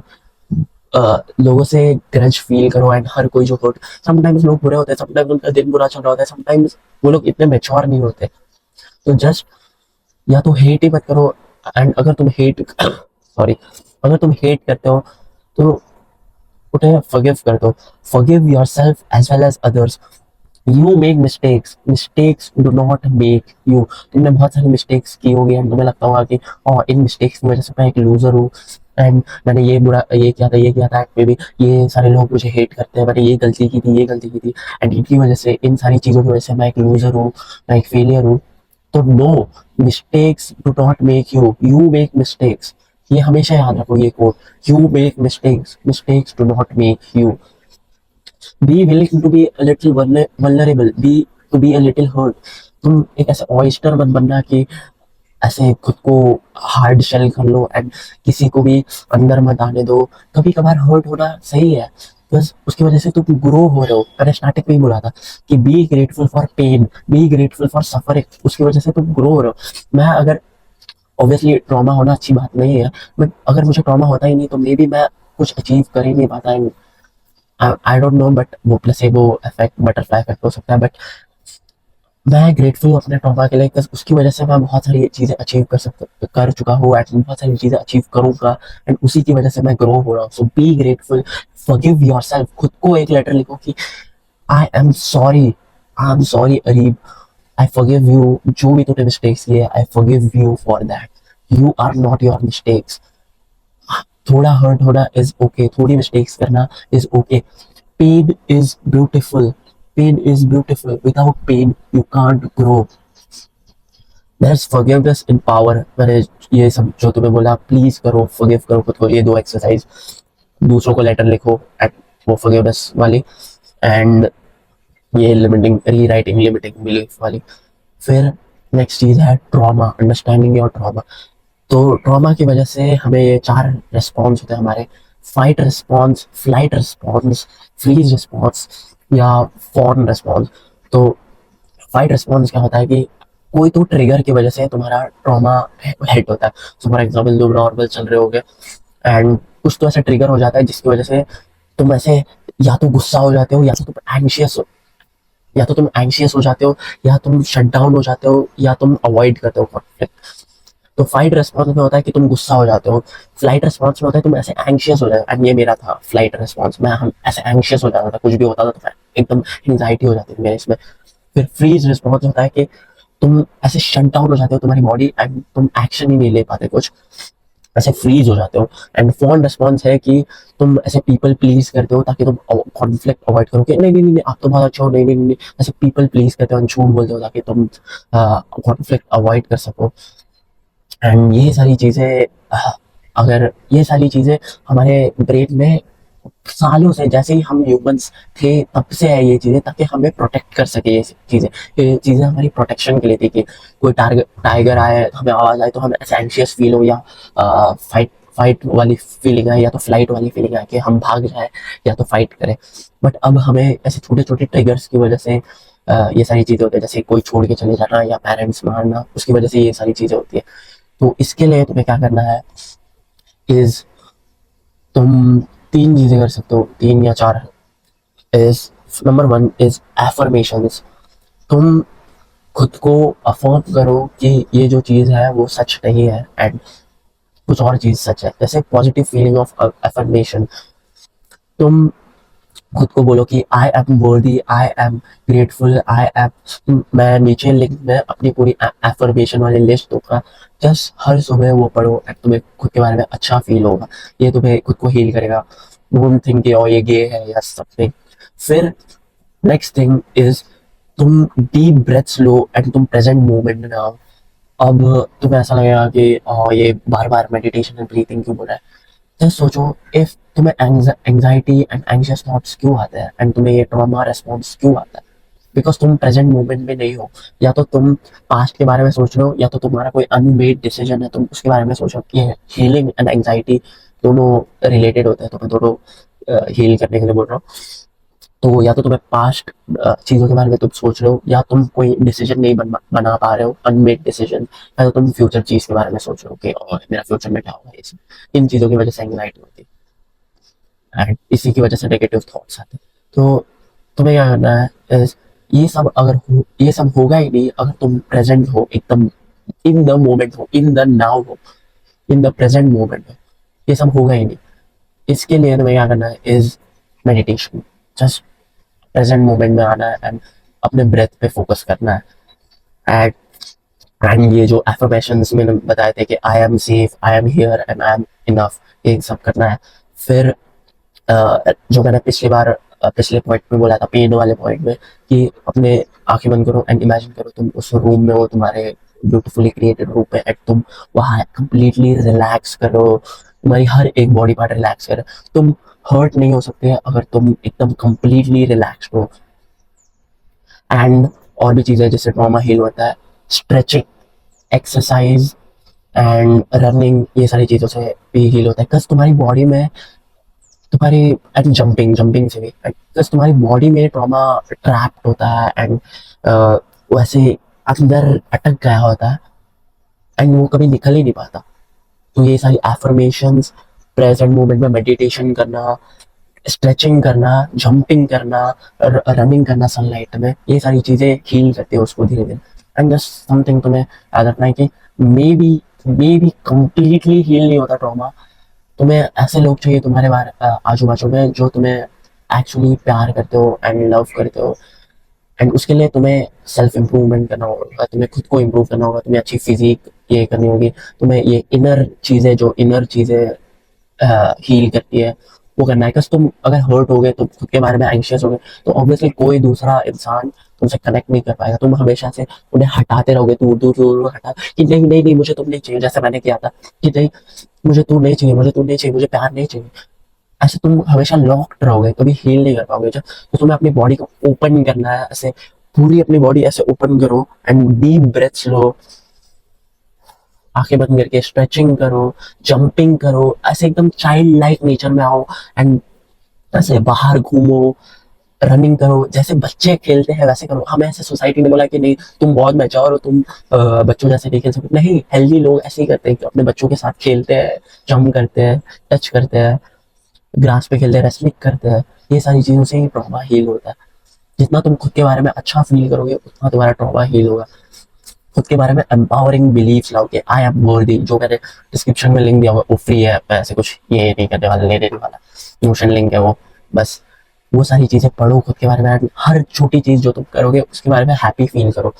लोगों से ग्रज फील करो। एंड हर कोई जो हर्ट, समटाइम्स लोग बुरे होते हैं, समटाइम्स उनका दिन बुरा चल रहा होता है, समटाइम्स वो लोग इतने मेच्योर नहीं होते। तो जस्ट या तो हेट ही मत करो, एंड अगर तुम हेट सॉरी अगर तुम हेट करते हो तो उन्हें फॉरगिव कर दो। Forgive yourself as well as others. You make mistakes, mistakes do not make you. तुमने बहुत सारी मिस्टेक्स की होगी एंड तुम्हें लगता होगा कि इन मिस्टेक्स की वजह से मैं एक लूजर हूँ, एंड मैंने ये किया था, मे बी ये सारे लोग मुझे हेट करते हैं, मैंने ये गलती की थी, एंड इनकी वजह से, इन सारी चीज़ों की वजह से मैं एक लूजर हूँ, मैं एक फेलियर हूँ। तो no, mistakes do not make you, you make mistakes. ये हमेशा याद रखो ये code, you make mistakes, mistakes do not make you. Be willing to be a little vulnerable, be to be a little hurt. तुम एक ऐसे oyster मत बनना कि ऐसे खुद को हार्ड शेल कर लो एंड किसी को भी अंदर मत आने दो। कभी कभार हर्ट होना सही है, बस उसकी वजह से तुम ग्रो हो रहे हो। मैंने स्टार्टिंग में ही बोला था कि be grateful for pain, be grateful for suffering, उसकी वजह से तुम ग्रो हो रहे हो। मैं अगर, ऑब्वियसली ट्रॉमा होना अच्छी बात नहीं है, बट अगर मुझे ट्रॉमा होता ही नहीं तो मे बी मैं कुछ अचीव कर ही नहीं पाता। आई डोंट नो, बट वो प्लेसेबो इफेक्ट, बटरफ्लाई इफेक्ट हो सकता है, बट मैं ग्रेटफुल हूँ अपने ट्रॉमा के लिए, बिकॉज उसकी वजह से मैं बहुत सारी चीज़ें अचीव कर चुका हूँ, एंड बहुत सारी चीज़ें अचीव करूंगा, एंड उसी की वजह से मैं ग्रो हो रहा हूँ। So be grateful, forgive yourself. खुद को एक लेटर लिखो कि I am sorry Areeb, I forgive you, जो भी तूने मिस्टेक्स किए, I forgive you for that, you are not your mistakes. थोड़ा हर्ट होना इज ओके, थोड़ी मिस्टेक्स करना is okay. Pain is beautiful, pain is beautiful, without pain you can't grow. There's forgiveness in power। मैंने ये सब जो तुम्हें बोला, प्लीज करो, फॉरगिव करो खुद को, ये दो एक्सरसाइज। दूसरों को लेटर लिखो एट वो फॉरगिवनेस वाली, एंड ये लिमिटिंग री राइटिंग लिमिटिंग बिलीफ वाली। फिर नेक्स्ट चीज है ट्रॉमा, अंडरस्टैंडिंग योर ट्रॉमा। तो ट्रॉमा की वजह से हमें ये 4 रिस्पॉन्स होते हैं हमारे: fight response, flight response, freeze response या फॉर्न रिस्पॉन्स। तो फाइट रिस्पॉन्स क्या होता है कि कोई तो ट्रिगर की वजह से तुम्हारा ट्रॉमा हिट होता है। सो फॉर एग्जाम्पल तुम नॉर्मल चल रहे होगे एंड कुछ तो ऐसा ट्रिगर हो जाता है जिसकी वजह से तुम ऐसे या तो गुस्सा हो जाते हो, या तो तुम एंशियस हो जाते हो, या तुम शट डाउन हो जाते हो, या तुम अवॉइड करते हो कॉन्फ्लिक्ट। तो फाइट रिस्पॉन्स में होता है कि तुम गुस्सा हो जाते हो, फ्लाइट रिस्पॉन्स में होता है तुम ऐसे एंशियस हो जाते हो, एंड ये मेरा था फ्लाइट रिस्पॉन्स, मैं हम ऐसे एंशियस हो जाता था, कुछ भी होता था तो मैं एकदम एंजाइटी हो जाती थी मेरे इसमें। फिर फ्रीज रिस्पॉन्स होता है कि तुम ऐसे शट डाउन हो जाते हो, तुम्हारी बॉडी, एंड तुम एक्शन ही नहीं ले पाते कुछ, ऐसे फ्रीज हो जाते हो। एंड फॉन रिस्पॉन्स है कि तुम ऐसे पीपल प्लीज करते हो ताकि तुम कॉन्फ्लिक्ट अवॉइड करो, कि नहीं नहीं नहीं आप तो बहुत अच्छे हो, नहीं नहीं नहीं, ऐसे पीपल प्लीज करते हो, झूठ बोलते हो ताकि तुम कॉन्फ्लिक्ट अवॉइड कर सको। एंड ये सारी चीज़ें, अगर ये सारी चीज़ें हमारे ब्रेन में सालों से, जैसे ही हम ह्यूमंस थे तब से है ये चीज़ें, ताकि हमें प्रोटेक्ट कर सके ये चीज़ें हमारी प्रोटेक्शन के लिए थी। कि कोई टाइगर आए, हमें आवाज़ आए तो हमें ऐसे एंशियस फील हो, या फाइट फाइट वाली फीलिंग आए, या तो फ्लाइट वाली फीलिंग आए कि हम भाग जाए या तो फाइट करें। बट अब हमें ऐसे छोटे छोटे ट्रिगर्स की वजह से ये सारी चीज़ें होती है, जैसे कोई छोड़ के चले जाना या पेरेंट्स मारना, उसकी वजह से ये सारी चीज़ें होती है। तो इसके लिए तुम्हें क्या करना है इज, तुम 3 चीज़ें कर सकते हो, 3 या 4 इज, नंबर 1 इज एफर्मेशंस। तुम खुद को अफर्म करो कि ये जो चीज़ है वो सच नहीं है एंड कुछ और चीज़ सच है। जैसे पॉजिटिव फीलिंग ऑफ एफर्मेशन, तुम खुद को बोलो कि आई एम वर्दी, I am grateful, I am, मैं नीचे लिंक में अपनी पूरी एफर्मेशन वाली लिस्ट दूंगा। जस्ट हर सुबह वो पढ़ो एंड तुम्हें खुद के बारे में अच्छा फील होगा, ये तुम्हें खुद को हील करेगा। डोंट थिंक कि ओ ये गे है या समथिंग। फिर नेक्स्ट थिंग इज, तुम डीप ब्रेथ्स लो एंड तुम प्रेजेंट मोमेंट में आओ। अब तुम्हें ऐसा लगेगा कि ये बार बार मेडिटेशन एंड ब्रीथिंग क्यों बोल रहा है। जस्ट सोचो, इफ तुम्हें एंजाइटी एंड एंशियस थॉट्स क्यों आते हैं एंड तुम्हें ये ट्रॉमा रेस्पॉन्स क्यों आता है, बिकॉज तुम प्रेजेंट मोमेंट में नहीं हो। या तो तुम पास्ट के बारे में सोच रहे हो, या तो तुम्हारा कोई अनमेड डिसीजन है, तुम उसके बारे में सोच रहे हो। कि हीलिंग एंड एंजाइटी दोनों रिलेटेड होते हैं, तो मैं दोनों हील करने के लिए बोल रहा हूँ। तो या तो तुम्हें पास्ट चीज़ों के बारे में तुम सोच रहे हो, या तुम कोई डिसीजन नहीं बना पा रहे हो, अनमेड डिसीजन, या तो तुम फ्यूचर चीज़ के बारे में सोच रहे हो कि और मेरा फ्यूचर में क्या होगा। ये सब, इन चीज़ों की वजह से एंग्जाइटी होती है एंड इसी की वजह से नेगेटिव थॉट्स आते हैं। तो तुम्हें क्या करना है is, ये सब होगा ही नहीं अगर तुम प्रेजेंट हो, एकदम इन द मोमेंट हो, इन द नाउ हो, इन द प्रेजेंट मोमेंट हो। ये सब होगा ही नहीं। इसके लिए तुम्हें क्या करना है is meditation. Just present moment में आना है एंड अपने ब्रेथ पे फोकस करना है। एंड ये जो एफर्मेशंस मैंने बताए थे कि I am safe, I am here and I am enough, ये सब करना है। फिर जो मैंने पिछले पॉइंट में बोला था, पेन वाले पॉइंट में, कि अपने आंखें बंद करो एंड इमेजिन करो तुम उस रूम में हो, तुम्हारे ब्यूटीफुली क्रिएटेड रूम में, एंड तुम वहाँ कंप्लीटली रिलैक्स करो, तुम्हारी हर एक बॉडी पार्ट रिलैक्स करे। तुम हर्ट नहीं हो सकते अगर तुम एकदम कंप्लीटली रिलैक्स हो। एंड और भी चीज़ें जिससे ट्रॉमा हील होता है, स्ट्रेचिंग, एक्सरसाइज एंड रनिंग, ये सारी चीज़ों से भी हील होता है। बिकॉज तुम्हारी बॉडी में, तुम्हारी एंड जंपिंग जंपिंग से भी, बिकॉज तुम्हारी बॉडी में ट्रॉमा ट्रैप्ड होता है एंड वैसे अंदर अटक गया होता है एंड वो कभी निकल ही नहीं पाता। तो ये सारी एफर्मेशंस, प्रेजेंट मोमेंट में मेडिटेशन करना, स्ट्रेचिंग करना, जंपिंग करना, रनिंग करना सनलाइट में, ये सारी चीज़ें हील करती है उसको धीरे धीरे। एंड जस्ट समथिंग तुम्हें याद रखना है कि मे बी कंप्लीटली हील नहीं होता ट्रॉमा। तुम्हें ऐसे लोग चाहिए तुम्हारे बारे आजू बाजू में जो तुम्हें एक्चुअली प्यार करते हो एंड लव करते हो। एंड उसके लिए तुम्हें सेल्फ इम्प्रूवमेंट करना होगा, तुम्हें खुद को इम्प्रूव करना होगा, तुम्हें अच्छी फिजिक ये करनी होगी, तुम्हें ये इनर चीज़ें हील करती है वो करना है। बिकॉज तुम अगर हर्ट हो गए, तुम खुद के बारे में एंशियस हो गए, तो ऑब्वियसली कोई दूसरा इंसान तुमसे कनेक्ट नहीं कर पाएगा। तुम हमेशा से उन्हें हटाते रहोगे, दूर दूर दूर दूर हटा, कि नहीं नहीं नहीं मुझे तुम नहीं चाहिए, जैसे मैंने किया था कि नहीं मुझे तू नहीं चाहिए, मुझे तू नहीं चाहिए, मुझे प्यार नहीं चाहिए। ऐसे तुम हमेशा लॉक्ड रहोगे, कभी हील नहीं कर पाओगे। जब तो तुम्हें अपनी बॉडी को ओपन करना है, ऐसे पूरी अपनी बॉडी ऐसे ओपन करो एंड डीप ब्रेथ्स लो, आंखें बंद करके स्ट्रेचिंग करो, जंपिंग करो, ऐसे एकदम चाइल्ड लाइक नेचर में आओ एंड ऐसे बाहर घूमो, रनिंग करो, जैसे बच्चे खेलते हैं वैसे करो। हमें ऐसे सोसाइटी ने बोला कि नहीं तुम बहुत मैच्योर हो, तुम बच्चों जैसे नहीं खेल सकते। नहीं, हेल्दी लोग ऐसे ही करते हैं कि अपने बच्चों के साथ खेलते हैं, जंप करते हैं, टच करते हैं, ग्रास पे खेलते हैं, रेसलिंग करते हैं। ये सारी चीज़ों से ही ट्रॉमा हील होता है। जितना तुम खुद के बारे में अच्छा फील करोगे उतना तुम्हारा ट्रॉमा हील होगा। खुद के बारे में एम्पावरिंग बिलीव्स लाओ कि आई एम वर्दी, जो मैंने डिस्क्रिप्शन में लिंक दिया हुआ वो फ्री है, मैं ऐसे कुछ ये नहीं करने वाला, ले देने वाला, नोशन लिंक है वो। बस वो सारी चीज़ें पढ़ो खुद के बारे में, हर छोटी चीज़ जो तुम करोगे उसके बारे में हैप्पी फील करो।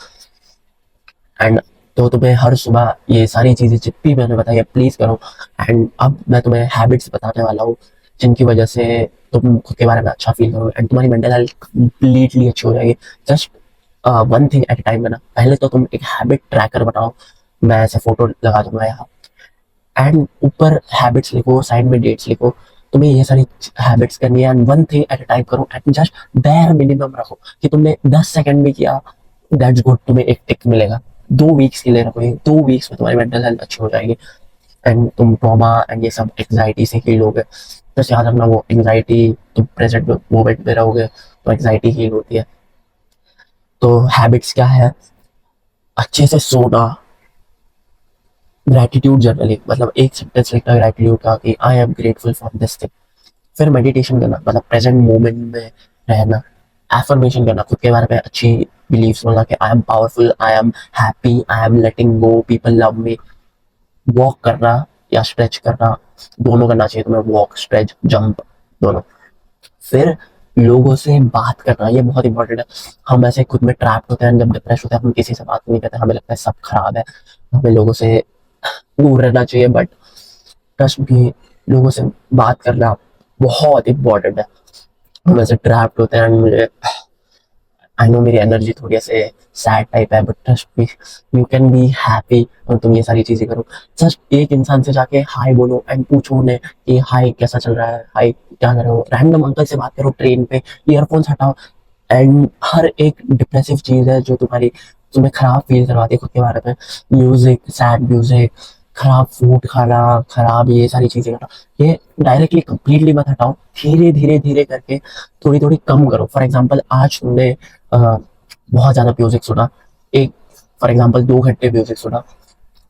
एंड तो तुम्हें हर सुबह ये सारी चीज़ें जितनी मैंने बताई है प्लीज़ करो। एंड अब मैं तुम्हें हैबिट्स बताने वाला हूँ जिनकी वजह से तुम खुद के बारे में अच्छा फील करो एंड तुम्हारी मेंटल हेल्थ कम्प्लीटली अच्छी हो जाएगी। Just one thing at a time बना। पहले तो तुम एक हैबिट ट्रैकर बनाओ, मैं ऐसे फोटो लगा दूंगा यहाँ, एंड ऊपर हैबिट्स लिखो, साइड में डेट्स लिखो। तुम्हें ये सारी हैबिट्स करनी है and one thing at a time करो एंड जस्ट बेयर मिनिमम रखो कि तुमने 10 सेकंड भी किया, दैट्स गुड, तुम्हें एक टिक मिलेगा। 2 वीक्स के लिए रखो, ये 2 वीक्स में तुम्हारी मेंटल हेल्थ अच्छी हो जाएगी एंड तुम ट्रॉमा एंड ये सब एंग्जाइटी से हील होगे। बस याद रखना, वो एंग्जाइटी, तुम प्रेजेंट मोमेंट में रहोगे तो एंग्जाइटी हील होती है। तो हैबिट्स क्या है? अच्छे से सोना, ग्रैटिट्यूड जर्नलिंग, मतलब एक सेंटेंस लिखना ग्रैटिट्यूड का कि I am grateful for this thing. फिर मेडिटेशन करना, मतलब प्रेजेंट मोमेंट में रहना। एफर्मेशन करना, खुद के बारे में अच्छी बिलीव्स बोलना कि I M powerful, I am happy, I am letting go, people love me. Walk करना या स्ट्रेच करना, दोनों करना चाहिए तुम्हें, वॉक, स्ट्रेच, जंप, दोनों। फिर लोगों से बात करना, ये बहुत इंपॉर्टेंट है। हम ऐसे खुद में ट्रैप्ड होते हैं, जब डिप्रेस होते हैं हम किसी से बात नहीं करते, हमें लगता है सब खराब है, हमें लोगों से दूर रहना चाहिए। बट ट्रस्ट भी, लोगों से बात करना बहुत इंपॉर्टेंट है। हम ऐसे ट्रैप्ड होते हैं, मुझे आई नो मेरी एनर्जी थोड़ी ऐसे सैड टाइप है, but trust me, you can be happy और तुम ये सारी चीजें करो। जस्ट एक इंसान से जाके हाय बोलो एंड पूछो उन्हें कि हाय कैसा चल रहा है, हाय क्या कर रहे हो। रैंडम अंकल से बात करो ट्रेन पे, ईयरफोन्स हटाओ। एंड हर एक डिप्रेसिव चीज है जो तुम्हें खराब फील करवाती है खुद के बारे में, म्यूजिक, सैड म्यूजिक, खराब फूड खाना, खराब ये सारी चीजें करना, ये डायरेक्टली कंप्लीटली मत हटाओ, धीरे धीरे धीरे करके थोड़ी थोड़ी कम करो। फॉर एग्जाम्पल आज तुमने बहुत ज्यादा म्यूजिक सुना, एक फॉर एग्जाम्पल 2 घंटे म्यूजिक सुना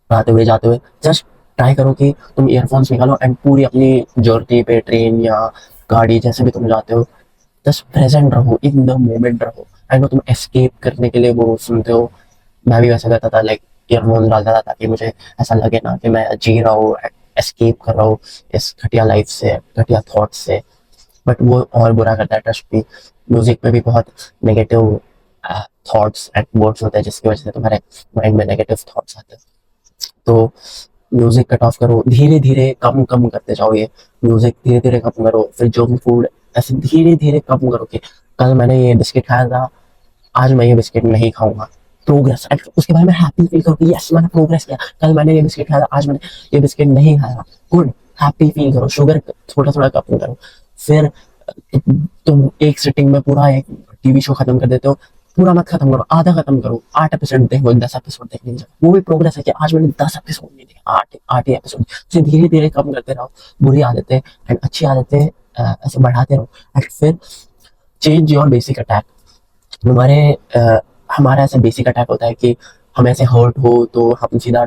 आते हुए जाते हुए, जस्ट ट्राई करो कि तुम ईयरफोन्स निकालो एंड पूरी अपनी जर्नी पे, ट्रेन या गाड़ी जैसे भी तुम जाते हो, जस्ट प्रेजेंट रहो, इन द मोमेंट रहो। आई नो तुम एस्केप करने के लिए वो सुनते हो, मैं भी वैसा करता था, लाइक ईयरफोन्स डालता था ताकि मुझे ऐसा लगे ना कि मैं जी रहा हूँ, एस्केप कर रहा हूँ इस घटिया लाइफ से, घटिया थॉट से। बट वो और बुरा करता है, ट्रस्ट भी। म्यूजिक में भी बहुत नेगेटिव थॉट्स एंड वर्ड्स होते हैं जिसकी वजह से तुम्हारे माइंड में नेगेटिव थॉट्स आते हैं। तो म्यूजिक कट ऑफ करो, धीरे धीरे कम कम करते जाओ, ये म्यूजिक धीरे धीरे कम करो। फिर जंक फूड ऐसे धीरे धीरे कम करो कि कल मैंने ये बिस्किट खाया था, आज मैं ये बिस्किट नहीं खाऊंगा। प्रोग्रेस, उसके बाद में हैप्पी फील करो कि यस मैंने प्रोग्रेस किया, कल मैंने ये बिस्किट खाया था, आज मैंने ये बिस्किट नहीं खाया, गुड। हैप्पी फील करो, शुगर थोड़ा थोड़ा कम करो। फिर तुम एक सिटिंग में पूरा एक टीवी शो खत्म कर देते हो, पूरा मत खत्म करो, आधा खत्म करो, 8 एपिसोड देखो, 10 एपिसोड देखने की जगह, वो भी प्रोग्रेस है कि आज मैंने 10 एपिसोड नहीं देखे, आठ आठ ही एपिसोड। फिर धीरे धीरे कम करते रहो, बुरी आदतें एंड अच्छी आदतें ऐसे बढ़ाते रहो। एंड फिर चेंज योर बेसिक अटैक। हमारे हमारा ऐसा बेसिक अटैक होता है कि हम ऐसे हर्ट हो तो हम सीधा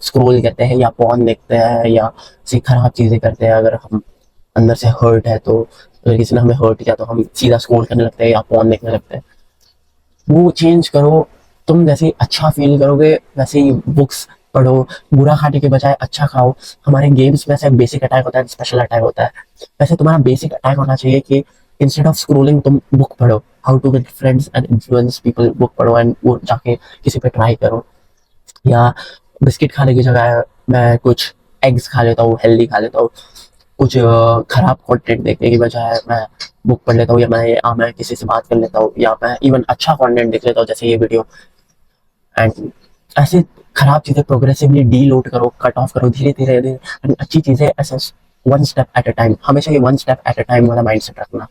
स्क्रॉल करते हैं या पॉर्न देखते हैं या ऐसी खराब चीजें करते हैं। अगर हम अंदर से हर्ट है तो, अगर किसी ने हमें हर्ट किया तो हम सीधा स्क्रॉल करने लगते हैं या पॉर्न देखने लगते हैं। वो चेंज करो। तुम जैसे अच्छा फील करोगे वैसे ही बुक्स पढ़ो, बुरा खाने के बजाय अच्छा खाओ। हमारे गेम्स में से बेसिक अटैक होता है, स्पेशल अटैक होता है। वैसे तुम्हारा बेसिक अटैक होना चाहिए कि इंस्टेड ऑफ स्क्रोलिंग तुम बुक पढ़ो, how to get friends and influence people, book पढ़ो एंड वो जाके किसी पे ट्राई करो। या बिस्किट खाने की जगह मैं कुछ एग्स खा लेता हूँ, हेल्दी खा लेता हूँ। कुछ खराब कंटेंट देखने की बजाय मैं बुक पढ़ लेता हूँ, या मैं किसी से बात कर लेता हूँ, या मैं इवन अच्छा कंटेंट देख लेता हूँ जैसे ये वीडियो। एंड ऐसे खराब चीजें प्रोग्रेसिवली डीलोड करो, कट ऑफ करो धीरे धीरे धीरे। एंड अच्छी चीजें ऐसे one step at a time, हमेशा ये one step at a time वाला माइंडसेट रखना।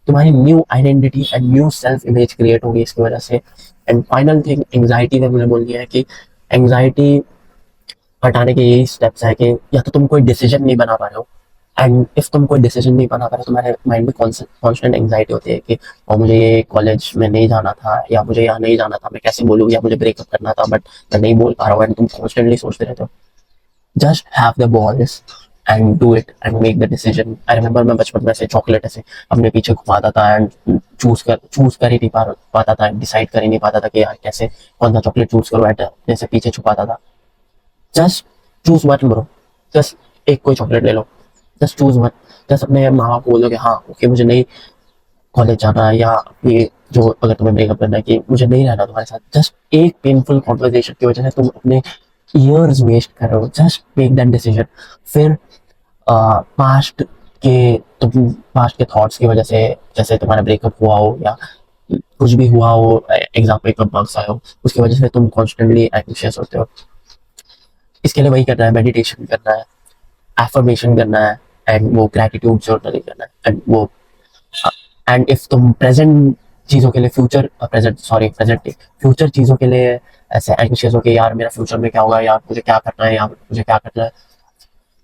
तुम्हारी new identity and new self image create होगी इसकी वजह से। एंड फाइनल थिंग, एंग्जाइटी में मुझे बोलनी है कि एंग्जाइटी हटाने के यही स्टेप्स है कि या तो तुम कोई डिसीजन नहीं बना पा रहे हो, एंड इफ तुम कोई डिसीजन नहीं बना पा रहे, तुम्हारे माइंड में कॉन्स्टेंट एंग्जाइटी होती है कि और मुझे ये कॉलेज में नहीं जाना था, या मुझे यहाँ नहीं जाना था, मैं कैसे बोलूँ, या मुझे ब्रेकअप करना था बट मैं नहीं बोल पा रहा हूँ, एंड तुम कॉन्स्टेंटली सोचते रहते हो। Just have the balls and do it and make the decision. I remember मैं बचपन में से चॉकलेट ऐसे अपने पीछे घुमाता था एंड चूज कर ही नहीं पाता था, डिसाइड कर ही नहीं पाता था कि यार कैसे कौन सा चॉकलेट चूज करो, एट जैसे पीछे छुपाता था। Just choose one bro, just एक कोई चॉकलेट ले लो, जस्ट चूज वन। जस्ट अपने माँ बाप को बोलो कि हाँ ओके मुझे नहीं कॉलेज जाना है, या ये जो अगर तुम्हें ब्रेकअप करना है कि मुझे नहीं रहना तुम्हारे साथ। जस्ट एक पेनफुल कॉन्वर्जेशन की वजह से तुम अपने ईयर्स वेस्ट कर रहे हो, जस्ट मेक दैट डिसीजन। फिर पास्ट पास्ट के थॉट्स की वजह से, जैसे तुम्हारा ब्रेकअप हुआ हो या कुछ भी हुआ हो, एग्जाम में कम मार्क्स आए हो, उसकी वजह से तुम कॉन्स्टेंटली एंग्शियस होते हो। इसके लिए वही करना है, मेडिटेशन करना है, एफर्मेशन करना है, एंड वो ग्रैटिट्यूड जर्नलिंग करना है। एंड वो एंड इफ तुम प्रेजेंट चीजों के लिए प्रेजेंट फ्यूचर चीजों के लिए ऐसे एंग्शियस हो कि यार मेरा फ्यूचर में क्या होगा, यार मुझे क्या करना है, यार मुझे क्या करना है,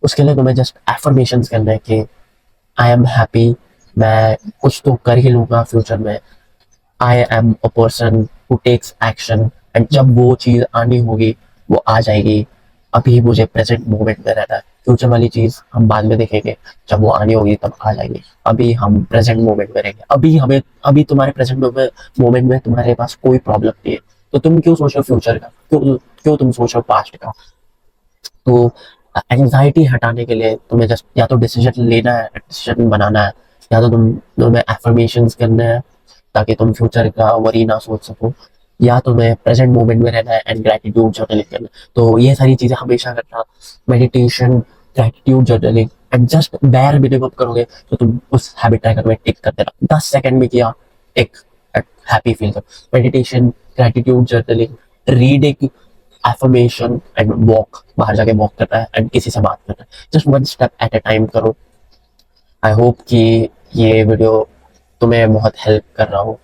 उसके लिए तुम्हें जस्ट एफर्मेशन करना है कि आई एम हैप्पी, मैं कुछ तो कर ही लूंगा फ्यूचर में, I am a person who takes action, and जब वो चीज़ आनी होगी वो आ जाएगी। अभी मुझे प्रेजेंट मोमेंट में रहना है, फ्यूचर वाली चीज़ हम बाद में देखेंगे, जब वो आनी होगी तब आ जाएगी। अभी हम प्रेजेंट मोमेंट में रहेंगे। अभी तुम्हारे प्रेजेंट मोमेंट में तुम्हारे पास कोई प्रॉब्लम नहीं है, तो तुम क्यों सोच रहे हो फ्यूचर का, क्यों क्यों तुम सोच रहे हो पास्ट का। तो एंजाइटी हटाने के लिए तुम्हें जस्ट या तो डिसीजन लेना है, डिसीजन बनाना है, या तो तुम्हें एफर्मेशंस करना है ताकि तुम फ्यूचर का वरी ना सोच सको, या तुम्हें प्रेजेंट मोमेंट में रहना है एंड ग्रेटिट्यूड जर्नलिंग करना है। तो ये सारी चीजें हमेशा करना, meditation, gratitude journaling, and just bare minimum करोगे तो तुम उस हैबिट ट्रैकर में टिक करते रहो। 10 सेकंड में किया, एक हैप्पी फील करो। Meditation, gratitude journaling, reading, affirmation and walk, बाहर जाके वॉक करना है एंड किसी से बात करना है, just one step at a time करो। आई होप कि ये वीडियो तुम्हें बहुत हेल्प कर रहा हो।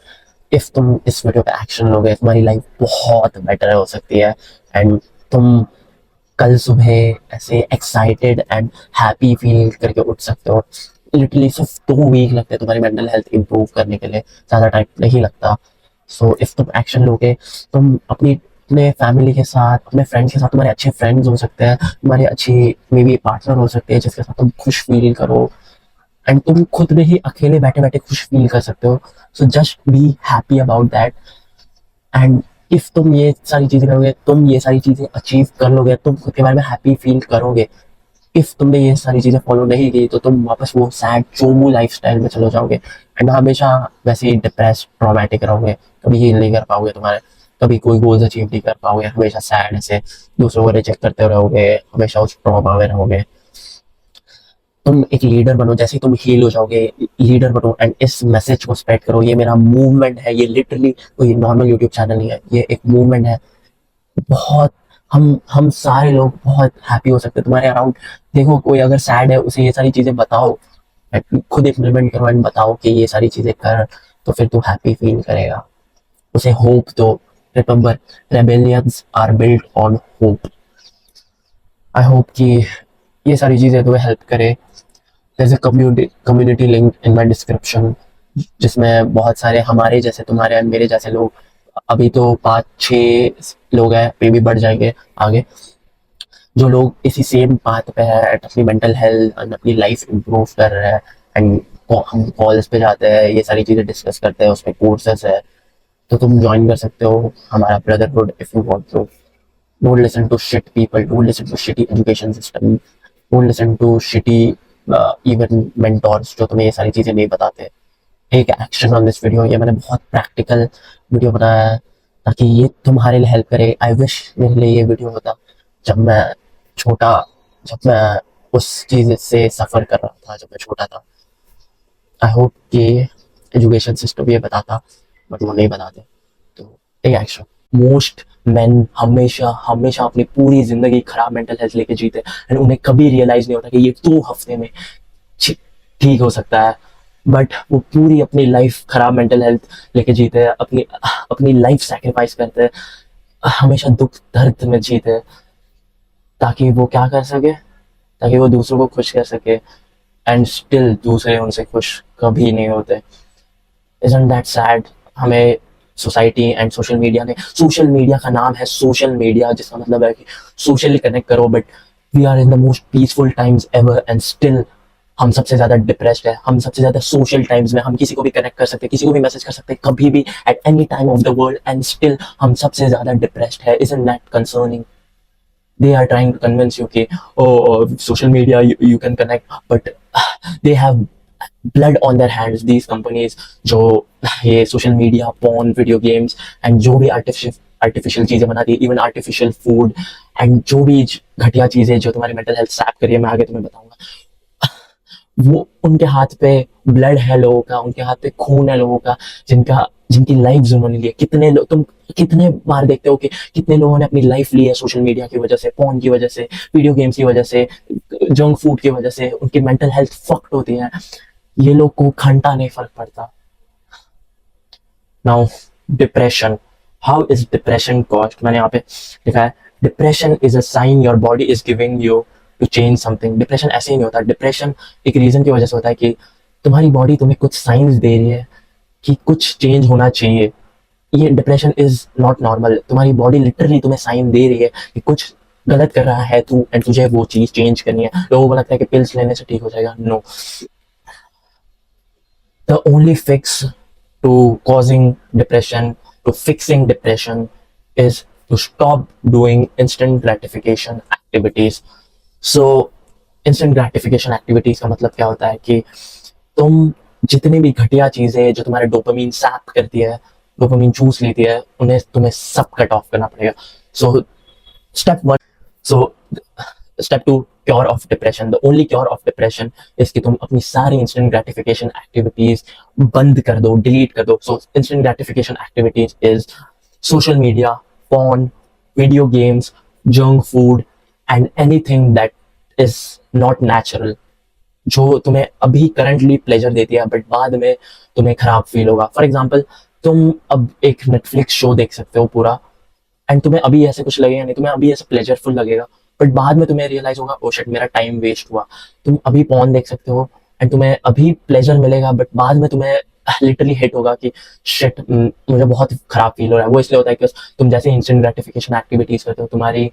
इफ तुम इस वीडियो पे एक्शन लोगे तुम्हारी लाइफ बहुत बेटर हो सकती है, एंड तुम कल सुबह ऐसे एक्साइटेड एंड हैप्पी फील करके उठ सकते हो। लिटरली सिर्फ 2 वीक लगते हैं तुम्हारी मेंटल हेल्थ इंप्रूव करने के लिए, ज़्यादा टाइम नहीं लगता। सो इफ तुम एक्शन लोगे, तुम अपने फैमिली के साथ, अपने फ्रेंड्स के साथ, तुम्हारे अच्छे फ्रेंड्स हो सकते हैं, तुम्हारे अच्छी मे बी पार्टनर हो सकते हैं जिसके साथ तुम खुश फील करो, एंड तुम खुद में ही अकेले बैठे बैठे खुश फील कर सकते हो। So just be happy about that, and if तुम ये सारी चीजें करोगे, तुम ये सारी चीजें अचीव कर लोगे, तुम खुद के बारे में हैप्पी फील करोगे। इफ तुमने ये सारी चीजें फॉलो नहीं की तो तुम वापस वो सैड चोमू लाइफस्टाइल में चले जाओगे, एंड हमेशा वैसे ही डिप्रेस ट्रॉमेटिक रहोगे, कभी हील नहीं कर पाओगे, तुम्हारे कभी कोई गोल्स अचीव नहीं कर पाओगे, हमेशा सैड ऐसे दूसरों को रिजेक्ट करते रहोगे, हमेशा उस ट्रॉमा में रहोगे। तुम एक लीडर बनो, जैसे ही तुम हील हो जाओगे लीडर बनो, एंड इस मैसेज को स्प्रेड करो। ये मेरा मूवमेंट है, ये लिटरली कोई नॉर्मल यूट्यूब चैनल नहीं है, ये एक मूवमेंट है। बहुत हम सारे लोग बहुत हैप्पी हो सकते हैं तुम्हारे अराउंड। देखो कोई अगर सैड है उसे ये सारी चीजें बताओ, खुद इम्प्लीमेंट करो एंड बताओ कि ये सारी चीजें कर, तो फिर तू हैप्पी फील करेगा। उसे होप दो। Remember, rebellions are built on hope. I hope कि ये सारी चीजें तुम्हें हेल्प करे। there's a community link in my description जिसमें बहुत सारे हमारे जैसे, तुम्हारे और मेरे जैसे लोग, अभी तो 5-6 लोग हैं, मे भी बढ़ जाएंगे आगे, जो लोग इसी सेम पाथ पे है, अपनी मेंटल हेल्थ एंड अपनी लाइफ इम्प्रूव कर रहे हैं। एंड हम कॉलेज पे जाते हैं, ये सारी चीज़ें डिस्कस करते हैं, उसमें कोर्सेस है, तो तुम ज्वाइन कर सकते हो हमारा brotherhood if you want to. Don't listen to shit people, don't listen to shitty education system, don't listen to shitty even mentors जो तुम्हें ये सारी चीज़ें नहीं बताते। Take action on this video. ये मैंने बहुत प्रैक्टिकल वीडियो बनाया है ताकि ये तुम्हारे लिए हेल्प करे। आई विश मेरे लिए ये वीडियो होता जब मैं छोटा, जब मैं उस चीज़ से सफ़र कर रहा था, जब मैं छोटा था। आई होप कि एजुकेशन सिस्टम ये बताता, बट वो नहीं बताते। तो टेक एक्शन। मोस्ट मैन हमेशा हमेशा अपनी पूरी जिंदगी खराब मेंटल हेल्थ लेके जीते, एंड उन्हें कभी रियलाइज नहीं होता कि ये 2 हफ्ते में ठीक हो सकता है, बट वो पूरी अपनी लाइफ खराब मेंटल हेल्थ लेके जीते हैं, अपनी अपनी लाइफ सैक्रिफाइस करते हैं, हमेशा दुख दर्द में जीते हैं, ताकि वो क्या कर सके, ताकि वो दूसरों को खुश कर सके, एंड स्टिल दूसरे उनसे खुश कभी नहीं होते। Isn't that sad? हमें सोसाइटी एंड सोशल मीडिया का नाम है सोशल मीडिया, जिसका मतलब है कि सोशली कनेक्ट करो, but we are in the most peaceful times ever, and still हम सबसे ज्यादा डिप्रेस्ड है। हम सबसे ज्यादा सोशल टाइम्स में हम किसी को भी कनेक्ट कर सकते हैं, किसी को भी मैसेज कर सकते हैं, कभी भी at any time of the world, and still हम सबसे ज्यादा डिप्रेस्ड है। Isn't that concerning? They are trying to convince you कि social media you can connect, but they have blood on their hands, these companies जो ये social media, porn, video games and जो भी artificial चीजें बनाती है, even artificial food and जो भी घटिया चीजें जो तुम्हारी mental health सैप करिए, मैं आगे तुम्हें बताऊंगा, वो उनके हाथ पे ब्लड है लोगों का, उनके हाथ पे खून है लोगों का, जिनकी लाइफ उन्होंने ली है। कितने लोग, तुम कितने बार देखते हो कि कितने लोगों ने अपनी लाइफ ली है सोशल मीडिया की वजह से, फोन की वजह से, वीडियो गेम्स की वजह से, जंक फूड की वजह से, उनकी मेंटल हेल्थ फक्ड होती है। ये लोग को घंटा नहीं फर्क पड़ता। Now depression, how is depression caused? मैंने यहाँ पे लिखा है, depression is a sign your body is giving you to change something. Depression ऐसे ही नहीं होता, डिप्रेशन एक रीजन की वजह से होता है कि तुम्हारी बॉडी तुम्हें कुछ साइंस दे रही है कि कुछ चेंज होना चाहिए। ये डिप्रेशन इज नॉट नॉर्मल। तुम्हारी बॉडी लिटरली तुम्हें साइन दे रही है कि कुछ गलत कर रहा है तू, एंड तुझे वो चीज चेंज करनी है। लोगों को लगता है कि पिल्स लेने से ठीक हो जाएगा। No, the only fix to causing depression, to fixing depression, is to stop doing instant gratification activities. So instant gratification activities का मतलब क्या होता है कि तुम जितनी भी घटिया चीजें जो तुम्हारे डोपामीन सैप करती है, डोपामीन चूस लेती है, उन्हें तुम्हें सब कट ऑफ करना पड़ेगा। So step one, so step two, cure of depression. The only cure of depression is कि तुम अपनी सारी इंस्टेंट ग्रेटिफिकेशन एक्टिविटीज बंद कर दो, डिलीट कर दो। So instant gratification activities is social media, phone, video games, junk food and anything that is not natural, जो तुम्हें अभी करंटली प्लेजर देती है बट बाद में तुम्हें खराब फील होगा। फॉर एग्जाम्पल, तुम अब एक नेटफ्लिक्स शो देख सकते हो पूरा, एंड तुम्हें अभी ऐसे कुछ लगेगा नहीं, तुम्हें अभी ऐसे प्लेजरफुल लगेगा, बट बाद में तुम्हें रियलाइज होगा ओ शिट मेरा टाइम वेस्ट हुआ। तुम अभी पॉर्न देख सकते हो एंड तुम्हें अभी प्लेजर मिलेगा, बट बाद में तुम्हें लिटरली हिट होगा कि शिट मुझे बहुत खराब फील हो रहा है। वो इसलिए होता है कि तुम जैसे इंस्टेंट ग्रेटिफिकेशन एक्टिविटीज करते हो, तुम्हारी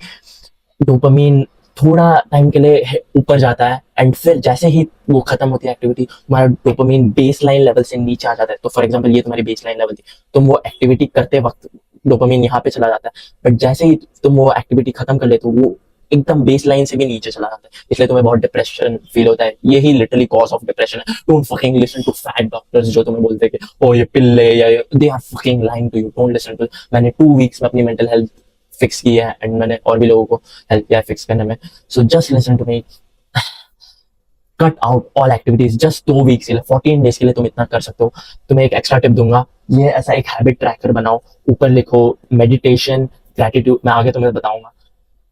डोपामीन थोड़ा टाइम के लिए ऊपर जाता है, एंड फिर जैसे ही वो खत्म होती है एक्टिविटी, तुम्हारा डोपामीन बेस लाइन लेवल से नीचे आ जाता है। तो फॉर एग्जाम्पल ये तुम्हारी बेस लाइन लेवल थी, तुम वो एक्टिविटी करते वक्त डोपामीन यहाँ पे चला जाता है, बट जैसे ही तुम वो एक्टिविटी खत्म कर लेते हो, वो एकदम बेस लाइन से भी नीचे चला जाता है, इसलिए तुम्हें बहुत डिप्रेशन फील होता है। यही लिटरली कॉज ऑफ डिप्रेशन है। Don't fucking listen to fat doctors जो तुम्हें बोलते हैं कि ओ ये पिल ले, या they are fucking lying to you. Don't listen to. मैंने 2 वीक्स में अपनी मेंटल हेल्थ फिक्स की है, एंड मैंने और भी लोगों को हेल्प किया है फिक्स करने में। So just listen to me, cut out all activities. Just 2 weeks के लिए, 14 डेज के लिए तुम इतना कर सकते हो। तुम्हें एक एक्स्ट्रा टिप दूंगा, ये ऐसा एक हैबिट ट्रैकर बनाओ, ऊपर लिखो मेडिटेशन, ग्रैटिट्यूड, मैं आगे तुम्हें बताऊंगा।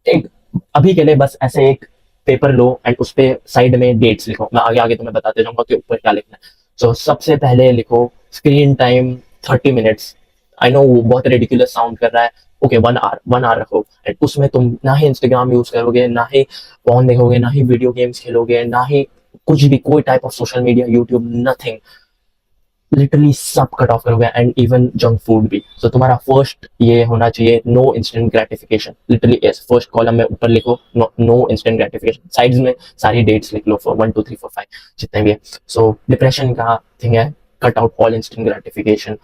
एक अभी के लिए बस ऐसे एक पेपर लो एंड उस पे साइड में डेट्स लिखो, मैं आगे आगे तुम्हें बताते जाऊंगा कि ऊपर क्या लिखना है। सो सबसे पहले लिखो screen time 30 minutes. I know वो बहुत रेडिकुलस साउंड कर रहा है, ओके 1 आवर रखो, एंड उसमें तुम ना ही इंस्टाग्राम यूज करोगे, ना ही फोन देखोगे, ना ही वीडियो गेम्स खेलोगे, ना ही कुछ भी कोई type of social media, YouTube, nothing, literally सब कट ऑफ करोगे, एंड इवन जंक फूड भी। तो तुम्हारा फर्स्ट ये होना चाहिए, no instant gratification. Literally yes, first column में ऊपर लिखो नो इंस्टेंट ग्रेटिफिकेशन, साइड्स में सारी डेट्स लिख लो फॉर 1 2 3 4 5 जितने भी है। सो डिप्रेशन का थिंग है, cut out all instant gratification.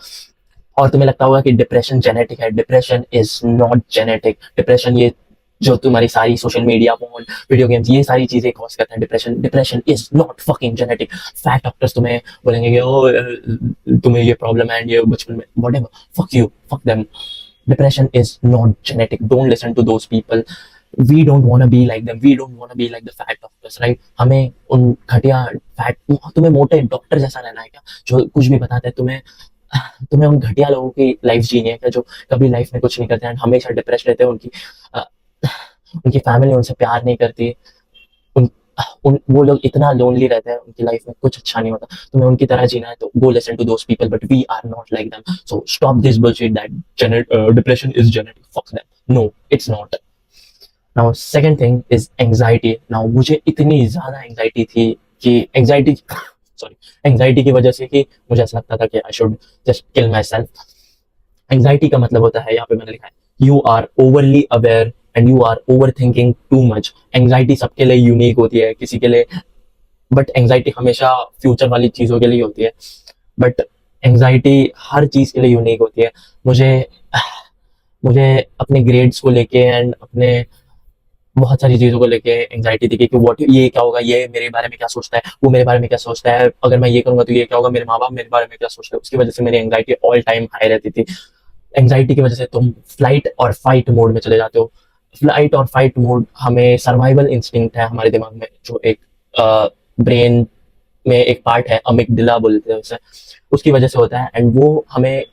और तुम्हें लगता होगा कि डिप्रेशन जेनेटिक है, depression is not genetic. Depression ये जो तुम्हारी सारी social media, phone, video games, ये सारी चीजें कॉज करते हैं depression. Depression is not fucking genetic. Fat doctors तुम्हें बोलेंगे कि ओ तुम्हें ये प्रॉब्लम है, ये बचपन में, whatever, fuck you, fuck them. Depression is not genetic. Don't listen to those people. We don't want to be like them, we don't want to be like the fat doctors, right? हमें उन घटिया fat, तुम्हें मोटे doctor जैसा रहना है क्या, जो कुछ भी बताते हैं तुम्हें? तुम्हें उन घटिया लोगों की लाइफ जीनी है क्या, जो कभी लाइफ में कुछ नहीं करते हैं, हमेशा डिप्रेस रहते हैं, उनकी फैमिली उनसे प्यार नहीं करती, उन वो लोग इतना लोनली रहते हैं, उनकी लाइफ में कुछ अच्छा नहीं होता। तुम्हें उनकी तरह जीना है तो go listen to those people, but we are not like them. So stop this bullshit that depression is genetic. Fuck them, no it's not. Now second thing is anxiety. Now मुझे इतनी ज्यादा एंजाइटी थी कि anxiety की वजह से कि मुझे ऐसा लगता था कि I should just kill myself. Anxiety का मतलब होता है, यहाँ पे मैंने लिखा है, you are overly aware and you are over thinking too much. Anxiety सबके लिए यूनिक होती है, किसी के लिए, बट एंजाइटी हमेशा फ्यूचर वाली चीजों के लिए होती है, बट एंजाइटी हर चीज के लिए यूनिक होती है। मुझे मुझे अपने ग्रेड्स को लेके एंड अपने बहुत सारी चीजों को लेके एंजाइटी थी कि व्हाट, ये क्या होगा, ये मेरे बारे में क्या सोचता है, वो मेरे बारे में क्या सोचता है, अगर मैं ये करूंगा तो ये क्या होगा, मेरे माँ बाप मेरे बारे में क्या सोचते हैं। उसकी वजह से मेरी एंजाइटी ऑल टाइम हाई रहती थी। एंजाइटी की वजह से तुम फ्लाइट और फाइट मोड में चले जाते हो। फ्लाइट और फाइट मोड हमें सर्वाइवल इंस्टिंक्ट है हमारे दिमाग में, जो एक ब्रेन में एक पार्ट है, अमिगडाला बोलते हैं उसे, उसकी वजह से होता है, एंड वो हमें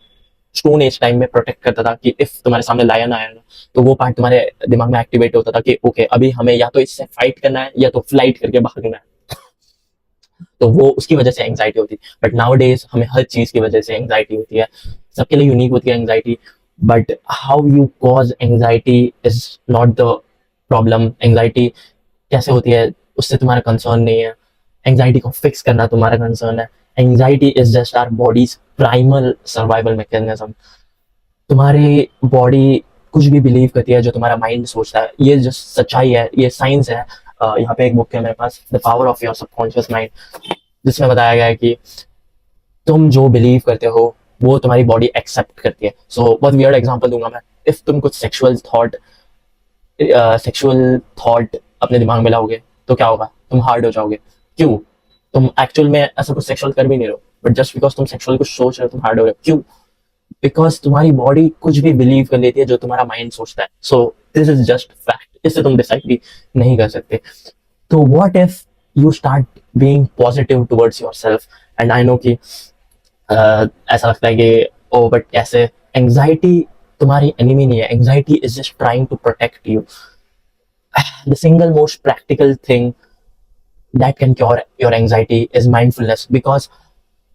स्टोन एज टाइम में प्रोटेक्ट करता था कि इफ तुम्हारे सामने लायन आया ना, तो वो पार्ट तुम्हारे दिमाग में एक्टिवेट होता था कि ओके अभी हमें या तो इससे फाइट करना है या तो फ्लाइट करके भागना है। तो वो उसकी वजह से एंजाइटी होती है। बट नाउ डेज हमें हर चीज की वजह से एंजाइटी होती है, सबके लिए यूनिक होती है anxiety, but how you cause anxiety is not the problem. Anxiety कैसे होती है उससे तुम्हारा कंसर्न नहीं है, एंजाइटी को फिक्स करना तुम्हारा कंसर्न है। Anxiety is just our bodies primal survival mechanism. तुम्हारी बॉडी कुछ भी बिलीव करती है जो तुम्हारा माइंड सोचता है, ये जो सच्चाई है, ये साइंस है। यहाँ पे एक बुक है मेरे पास, the power of your subconscious mind, जिसमें बताया गया है कि तुम जो बिलीव करते हो वो तुम्हारी बॉडी एक्सेप्ट करती है। सो बहुत वियर्ड एग्जांपल दूंगा मैं। इफ तुम कुछ सेक्सुअल थॉट अपने दिमाग में लाओगे तो क्या होगा, तुम हार्ड हो जाओगे। क्यों? तुम एक्चुअल में ऐसा कुछ सेक्सुअल कर भी नहीं रहे हो, बट जस्ट बिकॉज तुम सेक्सुअल कुछ सोच रहे हो तुम हार्ड हो रहे हो। क्यों? बिकॉज तुम्हारी बॉडी कुछ भी बिलीव कर लेती है जो तुम्हारा माइंड सोचता है। So this is just fact, इससे तुम डिसाइड भी नहीं कर सकते। तो what if you start being positive towards yourself. And I know कि ऐसा लगता है कि ओ बट कैसे, एंजाइटी तुम्हारी एनिमी नहीं है, anxiety is just trying to protect you. The single most practical thing that can cure your anxiety is mindfulness, because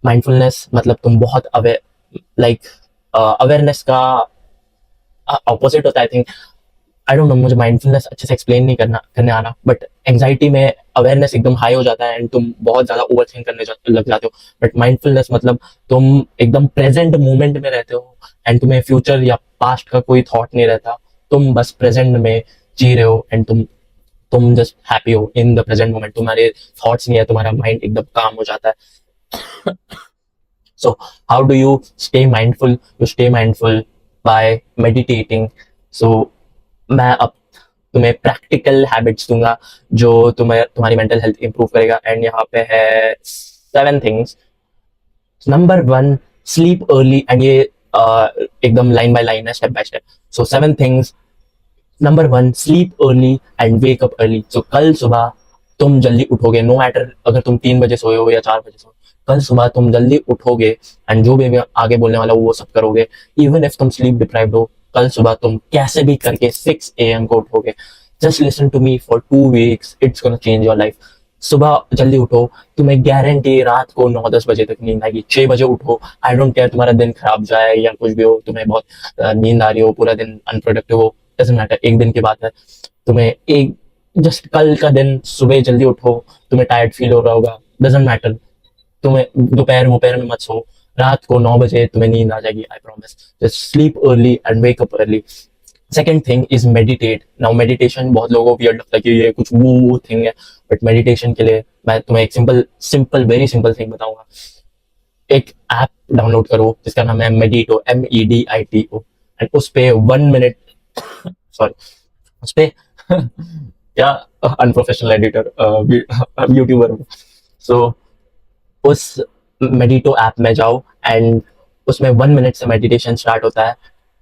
mindfulness मतलब तुम बहुत अवेयर, लाइक अवेयरनेस का ऑपोजिट होता है। I think, I don't no, मुझे mindfulness अच्छे से explain नहीं करने आना, बट एंजाइटी में अवेयरनेस एकदम हाई हो जाता है एंड तुम बहुत ज्यादा ओवर थिंक करने लग जाते हो। बट माइंडफुलनेस मतलब तुम एकदम प्रेजेंट मोमेंट में रहते हो एंड तुम्हें फ्यूचर या पास्ट का कोई थॉट नहीं रहता, तुम बस प्रेजेंट में जी रहे हो एंड तुम जस्ट हैप्पी हो इन द प्रेजेंट मोमेंट, तुम्हारे थॉट्स नहीं है, तुम्हारा माइंड एकदम काम हो जाता है। So how do you stay mindful? You stay mindful by meditating. So मैं अब तुम्हें प्रैक्टिकल हैबिट्स दूंगा जो तुम्हारी मेंटल हेल्थ इंप्रूव करेगा। एंड यहाँ पे है 7 things. Number 1, sleep early. And ये एकदम लाइन बाय लाइन है, step by step. So 7 things. Number 1, sleep early and wake up early. So कल सुबह तुम जल्दी उठोगे, नो मैटर अगर तुम 3 बजे सोए हो या 4 बजे सोए, कल सुबह तुम जल्दी उठोगे एंड जो भी मैं आगे बोलने वाला हूँ वो सब करोगे। इवन इफ तुम स्लीप डिप्राइव्ड हो, कल सुबह तुम कैसे भी करके 6 AM को उठोगे। Just listen to me for 2 weeks, it's gonna change your life. सुबह जल्दी उठो, तुम्हें गारंटी रात को 9-10 बजे तक नींद आएगी। 6 बजे उठो, आई डोंट केयर तुम्हारा दिन खराब जाए या कुछ भी हो, तुम्हें बहुत नींद आ रही हो, पूरा दिन अनप्रोडक्टिव हो, डजंट मैटर, एक दिन की बात है। तुम्हें एक जस्ट कल का दिन सुबह जल्दी उठो, तुम्हें टायर्ड फील हो रहा होगा, डजंट मैटर, तुम्हें दोपहर में मत सो, रात को 9 बजे तुम्हें नींद आ जाएगी, I promise. Just sleep early and wake up early. Second thing is meditate. Now meditation बहुत लोगों को वियर्ड लगता है कि ये कुछ वो थिंग है, बट मेडिटेशन के लिए मैं तुम्हें एक सिंपल वेरी सिंपल थिंग बताऊंगा। एक ऐप डाउनलोड करो जिसका नाम है मेडिटो, MEDITO। एंड उस पे 1 मिनट सॉरी उस पे क्या अनप्रोफेशनल एडिटर यूट्यूबर। सो उस मेडिटो ऐप में जाओ एंड उसमें 1 मिनट से मेडिटेशन स्टार्ट होता है।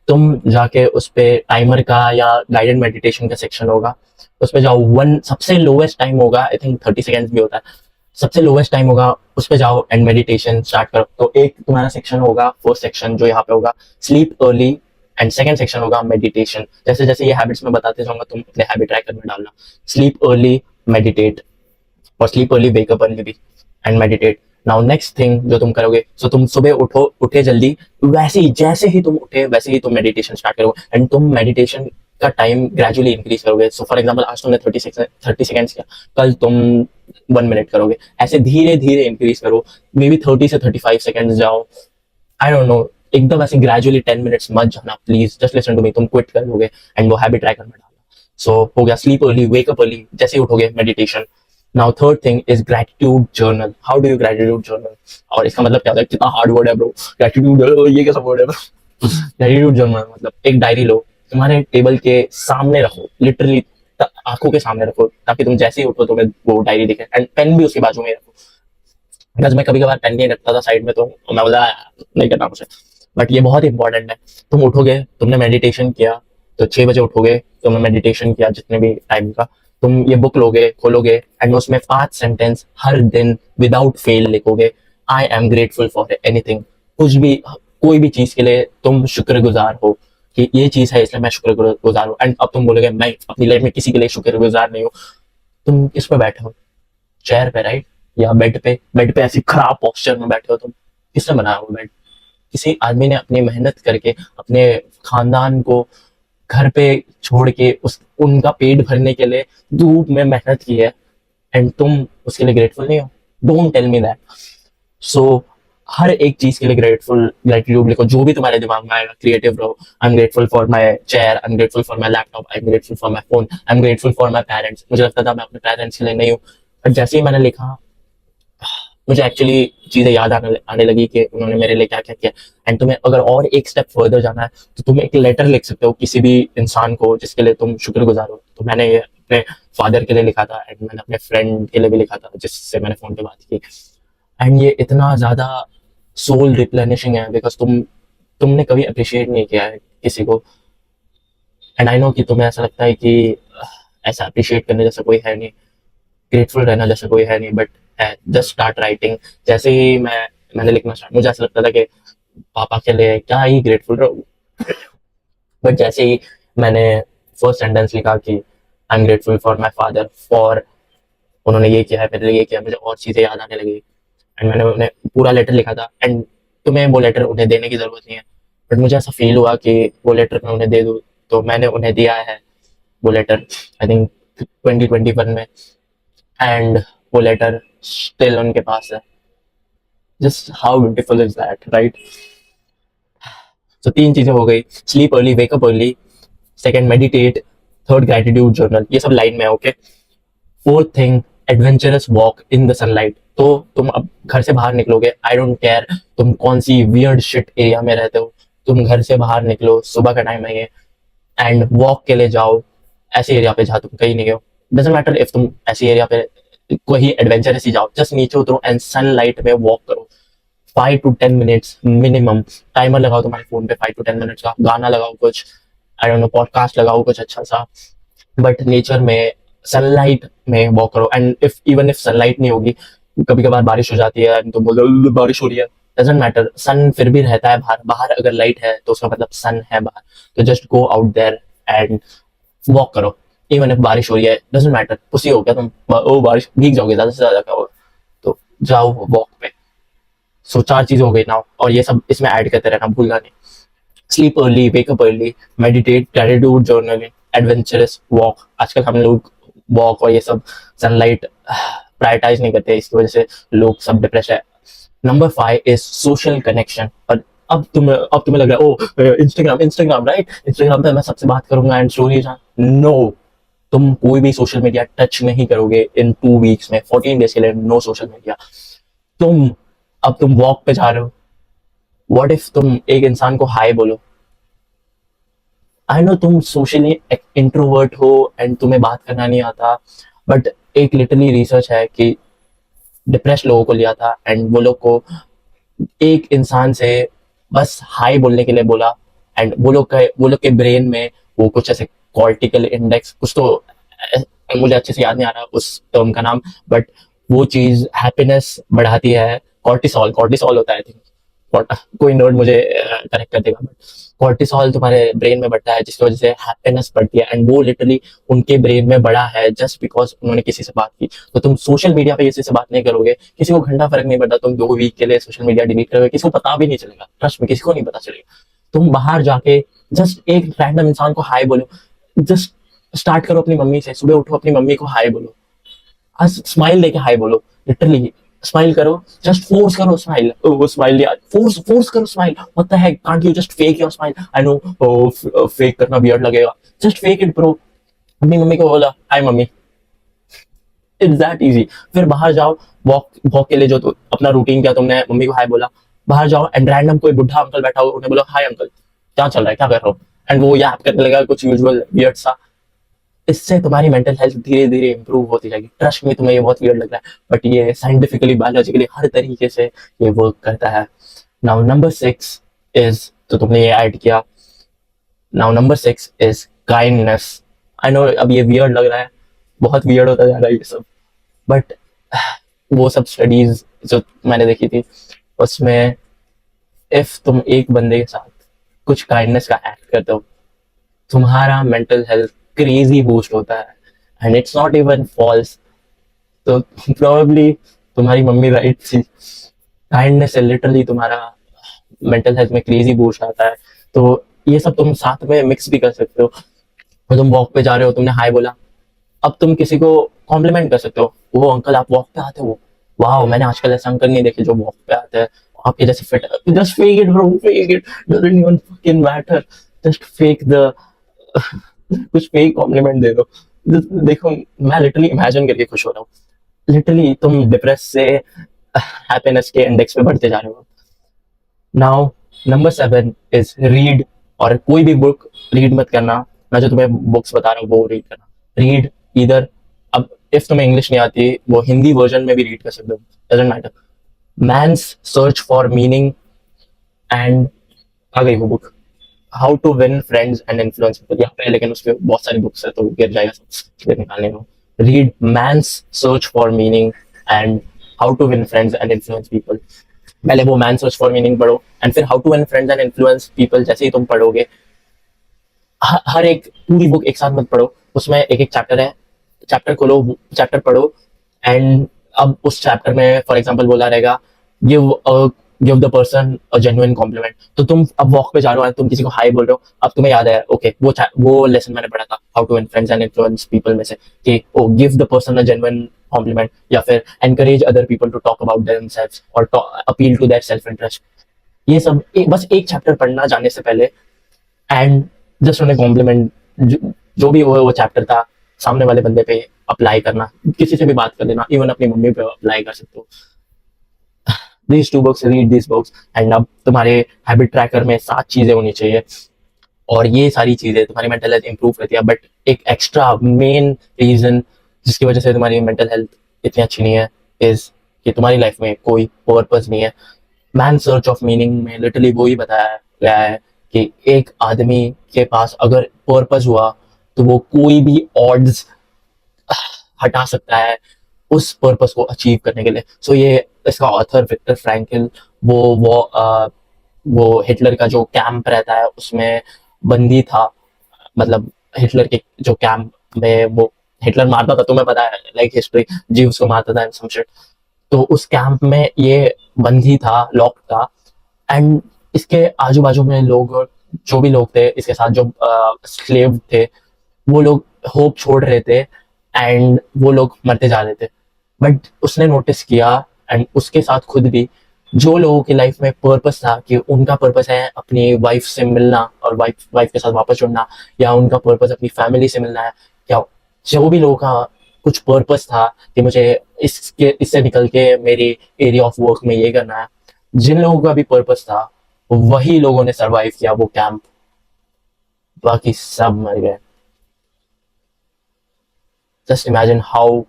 तुम जाके उस पे टाइमर का या गाइडेड मेडिटेशन का सेक्शन होगा, उस पे जाओ। सबसे लोवेस्ट टाइम होगा, आई थिंक 30 सेकेंड्स भी होता है, सबसे लोवेस्ट टाइम होगा, उस पे जाओ एंड मेडिटेशन स्टार्ट करो। तो एक तुम्हारा सेक्शन होगा, फर्स्ट सेक्शन जो यहाँ पे होगा sleep early, and second section होगा मेडिटेशन। जैसे जैसे ये हैबिट्स मैं बताते जाऊंगा तुम अपने हैबिट ट्रैकर में डालना। स्लीप अर्ली, मेडिटेट, और स्लीप अर्ली, वेकअप अर्ली भी, and meditate. Now next thing जो तुम करोगे, सो तुम सुबह उठे जल्दी, वैसे ही जैसे ही तुम उठे वैसे ही तुम मेडिटेशन स्टार्ट करोगे एंड तुम मेडिटेशन का टाइम ग्रेजुअली इंक्रीज करोगे। सो फॉर एग्जांपल आज तुमने 30 सेकेंड्स किया, कल तुम 1 मिनट करोगे, ऐसे धीरे धीरे इंक्रीज करो। मे बी 30 से 35 सेकेंड्स जाओ, आई डोंट नो, एकदम ऐसे ग्रेजुअली 10 मिनट्स मत जाना please, just listen to me. तुम क्विट कर लोगे एंड वो हैबिट ट्रैकर में डालना। सो हो गया sleep early, wake up early, जैसे ही उठोगे meditation. Now third thing is gratitude journal. How do you gratitude journal? और इसका मतलब क्या होता है, कितना हार्ड वर्ड है ब्रो, ग्रेटिट्यूड, ये कैसा वर्ड है ब्रो? ग्रेटिट्यूड जर्नल मतलब एक डायरी लो, तुम्हारे टेबल के सामने रखो, लिटरली आंखों के सामने रखो, ताकि तुम जैसे ही उठो तुम्हें वो डायरी दिखे, एंड पेन भी उसके बाजू में रखो। बिकॉज मैं कभी कभार पेन नहीं रखता था साइड में, तो मैं बोला नहीं करना मुझे, बट ये बहुत इंपॉर्टेंट है। तुम उठोगे, तुमने मेडिटेशन किया, तो 6 बजे उठोगे, तुमने मेडिटेशन किया जितने भी टाइम का, तुम ये बुक लोगे, खोलोगे एंड उसमें 5 सेंटेंस हर दिन विदाउट फेल लिखोगे। I am grateful for anything, कुछ भी, कोई भी चीज के लिए तुम शुक्रगुजार हो कि ये चीज है इसलिए मैं शुक्रगुजार हूँ। एंड अब तुम बोलोगे मैं अपनी लाइफ में किसी के लिए शुक्रगुजार नहीं हूँ। तुम किस पे बैठे हो? चेयर पे, राइट? या बेड पे? बेड पे ऐसी खराब पोस्चर में बैठे हो तुम, किसने बनाया वो बेड? किसी आदमी ने अपनी मेहनत करके अपने खानदान को घर पे छोड़ के उनका पेट भरने के लिए धूप में मेहनत की है, एंड तुम उसके लिए ग्रेटफुल नहीं हो? Don't tell me that. So हर एक चीज के लिए ग्रेटिट्यूड लिखो, जो भी तुम्हारे दिमाग में आएगा, क्रिएटिव रहो। I am grateful for my chair, I am grateful for my laptop, I am grateful for my phone, I am grateful for my parents. मुझे लगता था मैं अपने पेरेंट्स के लिए नहीं हूँ, बट जैसे ही मैंने लिखा, मुझे एक्चुअली चीजें याद आने लगी कि उन्होंने मेरे लिए क्या क्या किया। एंड तुम्हें अगर और एक स्टेप फर्दर जाना है तो तुम एक लेटर लिख सकते हो किसी भी इंसान को जिसके लिए तुम शुक्रगुजार हो। तो मैंने ये अपने फादर के लिए लिखा था, एंड मैंने अपने फ्रेंड के लिए भी लिखा था जिससे मैंने फोन पे बात की। एंड ये इतना ज्यादा सोल रिप्लेनिशिंग है, बिकॉज तुमने कभी अप्रिशिएट नहीं किया है किसी को। एंड आई नो कि तुम्हें ऐसा लगता है कि ऐसा अप्रिशिएट करने जैसा कोई है नहीं, ग्रेटफुल रहना जैसा कोई है नहीं, बट जस्ट स्टार्ट राइटिंग। जैसे ही मैंने लिखना स्टार्ट, मुझे ऐसा लगता था कि पापा के लिए क्या ही ग्रेटफुल रहूं, बट जैसे ही मैंने फर्स्ट सेंटेंस लिखा कि I am grateful for my father, for उन्होंने ये किया है मेरे लिए, ये किया, मुझे और चीजें याद आने लगी। एंड मैंने उन्हें पूरा लेटर लिखा था। एंड तुम्हें वो लेटर उन्हें देने की जरूरत नहीं है, बट मुझे ऐसा फील हुआ कि वो लेटर मैं उन्हें दे दूं, तो मैंने उन्हें दिया है वो लेटर, आई थिंक 2021 में। एंड वो लेटर स्टिल उनके पास है। Just how beautiful is that, right? तो तीन चीजें हो गई, sleep early, wake up early, second meditate, third gratitude journal. ये सब लाइन में, okay. Fourth thing, adventurous walk in the sunlight. तो तुम अब घर से बाहर निकलोगे, आई डोंट केयर तुम कौन सी वियर्ड शिट एरिया में रहते हो, तुम घर से बाहर निकलो, सुबह का टाइम है ये, एंड वॉक के लिए जाओ ऐसे एरिया पे जहाँ तुम कहीं नहीं हो। डजेंट मैटर इफ तुम ऐसी एरिया पे कोई एडवेंचरस ही जाओ, जस्ट नीचे उतरो एंड सनलाइट में वॉक करो 5 to 10 मिनट्स मिनिमम। टाइमर लगाओ तुम्हारे फोन पे 5 to 10 मिनट्स का, गाना लगाओ कुछ, आई डोंट नो, पॉडकास्ट लगाओ कुछ अच्छा सा, बट नेचर में सनलाइट में वॉक करो। एंड इफ सनलाइट नहीं होगी, कभी कभार बारिश हो जाती है तो बोलो बारिश हो रही है, डजेंट मैटर, सन फिर भी रहता है बाहर। बाहर अगर लाइट है तो उसका मतलब सन है बाहर। तो just go out there and walk करो, इवन इफ बारिश हो रही है, डजेंट मैटर। पुसी हो क्या तुम, ओ बारिश भीग जाओगे, ज्यादा से ज्यादा क्या होगा, तो जाओ वॉक पे। सो चार चीजें हो गई ना, और ये सब इसमें ऐड करते रहना, भूलना नहीं। Sleep early, wake up early, meditate, gratitude journaling, adventurous walk. आजकल हम लोग वॉक और ये सब सनलाइट प्रायोरिटाइज नहीं करते, इसकी वजह से लोग सब डिप्रेस है। Number 5 is social connection. और अब तुम्हें लग रहा है ओ इंस्टाग्राम राइट, इंस्टाग्राम पे मैं सबसे बात करूंगा एंड स्टोरीज। नो, तुम कोई भी सोशल मीडिया टच नहीं करोगे इन 2 वीक्स में, 14 डेज के लिए नो सोशल मीडिया। अब तुम वॉक पे जा रहे हो, व्हाट इफ तुम एक इंसान को हाय बोलो। आई नो तुम सोशली इंट्रोवर्ट हो एंड तुम्हें बात करना नहीं आता, बट एक लिटरली रिसर्च है कि डिप्रेस लोगों को लिया था एंड वो लोग को एक इंसान से बस हाय बोलने के लिए बोला, एंड वो लोग के ब्रेन में वो कुछ ऐसे कॉर्टिकल इंडेक्स कुछ तो मुझे अच्छे से याद नहीं आ रहा उस टर्म का नाम, बट वो चीज हैप्पीनेस बढ़ाती है। कॉर्टिसॉल होता है, आई थिंक, कोई नर्ड मुझे करेक्ट कर देगा, बट कॉर्टिसॉल तुम्हारे ब्रेन में बढ़ता है जिसकी वजह से हैप्पीनेस बढ़ती है, एंड वो लिटरली उनके ब्रेन में बढ़ा है जस्ट बिकॉज उन्होंने किसी से बात की। तो तुम सोशल मीडिया पे किसी से बात नहीं करोगे, किसी को घंटा फर्क नहीं पड़ता, तुम 2 वीक के लिए सोशल मीडिया डिलीट करोगे, किसी को पता भी नहीं चलेगा, ट्रस्ट में किसी को नहीं पता चलेगा। तुम बाहर जाके जस्ट एक रैंडम इंसान को हाय बोलो, जस्ट स्टार्ट करो अपनी मम्मी से, सुबह उठो अपनी मम्मी को हाय बोलो, आज स्माइल लेके हाय बोलो, लिटरली स्माइल करो, जस्ट फोर्स करो स्माइल, वो स्माइल यार, फोर्स करो smile, what the heck, can't you just fake your smile? I know fake करना वियर्ड लगेगा, जस्ट फेक इट ब्रो। अपनी मम्मी को बोला हाय मम्मी, इट्स दैट इजी। फिर बाहर जाओ, वॉक के लिए जो तो अपना रूटीन किया तुमने, मम्मी को हाय बोला, बाहर जाओ एंड रैंडम कोई बुढ़ा अंकल बैठा हो, उन्हें बोलो हाय अंकल, क्या चल रहा है, क्या कर रहे हो, एंड वो याद करने लगेगा कुछ यूजुअल वियर्ड सा। इससे तुम्हारी मेंटल हेल्थ धीरे धीरे इंप्रूव होती जाएगी। ट्रस्ट में, तुम्हें ये बहुत वियर्ड लग रहा है, बट ये साइंटिफिकली, बायोलॉजिकली हर तरीके से ये वर्क करता है। नाउ नंबर 6 इज, तो तुमने ये ऐड किया, now number 6 is kindness. I know अब ये वियर्ड लग रहा है, बहुत वियर्ड होता जा रहा है ये सब, बट वो सब स्टडीज जो मैंने देखी थी उसमें इफ तुम एक बंदे के साथ कुछ काइंडनेस का एक्ट करते हो, तुम्हारा मेंटल हेल्थ क्रेजी बूस्ट होता है, and it's not even false. तो प्रोबेबली तुम्हारी मम्मी राइट थी, काइंडनेस से लिटरली तुम्हारा मेंटल हेल्थ में क्रेजी बूस्ट आता है। तो ये सब तुम साथ में मिक्स भी कर सकते हो। तो तुम वॉक पे जा रहे हो, तुमने हाय बोला, अब तुम किसी को कॉम्प्लीमेंट कर सकते हो, वो अंकल आप वॉक पे आते हो, वाह मैंने आजकल ऐसे अंकल नहीं देखे जो वॉक पे आते हैं, आपके जैसे fit, just fake it bro, fake it, doesn't even fucking matter, just fake the कुछ फेक कॉम्प्लीमेंट दे दो। देखो मैं लिटरली इमेजिन करके खुश हो रहा हूँ, लिटरली तुम डिप्रेस से हैप्पीनेस के इंडेक्स पे बढ़ते जा रहे हो। नाउ नंबर 7 इज रीड, और कोई भी बुक रीड मत करना, मैं जो तुम्हें बुक्स बता रहा हूँ वो रीड करना। रीड इधर, अब इफ तुम्हें इंग्लिश नहीं आती वो हिंदी वर्जन में भी रीड कर सकते हो, doesn't matter. Man's search for meaning and, आ गई वो book, how to win friends and influence people, यहाँ पे लेकिन उसके बहुत सारी बुक्स है तो गिर जाएगा सब निकालने में। Read man's search for meaning and how to win friends and influence people. पहले वो मैन सर्च फॉर मीनिंग पढ़ो, एंड फिर how to win friends and influence people जैसे ही तुम पढ़ोगे, हर एक पूरी बुक एक साथ मत पढ़ो, उसमें एक एक चैप्टर है, चैप्टर खोलो, चैप्टर पढ़ो, एंड अब उस चैप्टर में फॉर एग्जांपल बोला रहेगा give give the person a genuine compliment, तो तुम अब वॉक पे जा रहे हो, तुम किसी को हाई बोल रहे हो, अब तुम्हें याद है ओके वो लेसन मैंने पढ़ा था how to win friends and influence people में से, कि oh give the person a genuine compliment, या फिर encourage other people to talk about themselves और appeal to their self interest. ये सब बस एक चैप्टर पढ़ना जाने से पहले, एंड जस्ट उन्हें कॉम्प्लीमेंट, जो भी वो चैप्टर था सामने वाले बंदे पे अप्लाई करना, किसी से भी बात कर लेना, इवन अपनी मम्मी पे अप्लाई कर सकते हो। These two books, read these books, and अब तुम्हारे हैबिट ट्रैकर में 7 चीजें होनी चाहिए, और ये सारी चीजें तुम्हारी मेंटल हेल्थ इंप्रूव करती है। बट एक एक्स्ट्रा मेन रीजन जिसकी वजह से तुम्हारी मेंटल हेल्थ इतनी अच्छी नहीं है इज कि तुम्हारी लाइफ में कोई पर्पस नहीं है। मैन सर्च ऑफ मीनिंग में लिटरली वो ही बताया गया है कि एक आदमी के पास अगर पर्पस हुआ तो वो कोई भी ऑड्स हटा सकता है उस पर्पस को अचीव करने के लिए। सो ये इसका ऑथर विक्टर फ्रैंकल, वो हिटलर का जो कैंप रहता है उसमें बंदी था, मतलब हिटलर के जो कैंप में वो हिटलर मारता था, तुम्हें पता है लाइक हिस्ट्री, जीव्स को मारता था एंड सम शिट, तो उस कैंप में ये बंदी था, लॉक था, एंड इसके आजू बाजू में लोग, जो भी लोग थे इसके साथ जो स्लेव थे, वो लोग होप छोड़ रहे थे एंड वो लोग मरते जा रहे थे। बट उसने नोटिस किया एंड उसके साथ खुद भी, जो लोगों की लाइफ में पर्पस था कि उनका पर्पस है अपनी वाइफ से मिलना और वाइफ वाइफ के साथ वापस जुड़ना, या उनका पर्पस अपनी फैमिली से मिलना है, या जो भी लोगों का कुछ पर्पस था कि मुझे इससे निकल के मेरी एरिया ऑफ वर्क में ये करना है, जिन लोगों का भी पर्पस था वही लोगों ने सरवाइव किया वो कैंप, बाकी सब मर गए। Just imagine how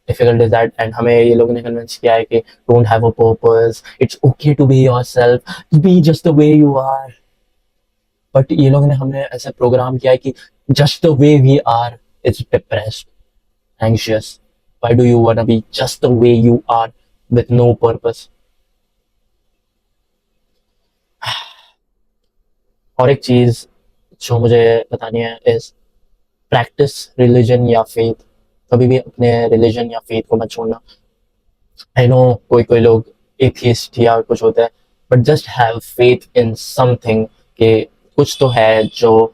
difficult is that. And हमें ये लोगों ने कन्विंस किया है कि don't have a purpose, it's okay to be yourself, be just the way you are. But ये लोगों ने हमें ऐसा प्रोग्राम किया है कि just the way we are is depressed, anxious, why do you want to be just the way you are with no purpose. और एक चीज जो मुझे बतानी है इज प्रैक्टिस रिलीजन या फेथ, कभी भी अपने रिलीजन या फेथ को मत छोड़ना। आई नो कोई कोई लोग एथियस्ट या कुछ होता है, but just have faith in something, कि कुछ तो है जो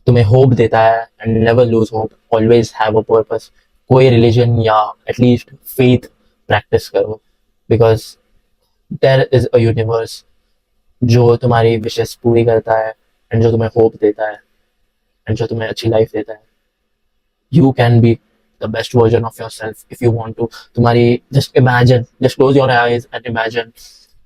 तुम्हें होप देता है, and never lose hope, always have a purpose. कोई रिलीजन या एटलीस्ट फेथ प्रैक्टिस करो, because there is a universe जो तुम्हारी विशेष पूरी करता है, एंड जो तुम्हें होप देता है, एंड जो तुम्हें अच्छी लाइफ देता है। You can be the best version of yourself if you want to. तुम्हारी just imagine, just close your eyes and imagine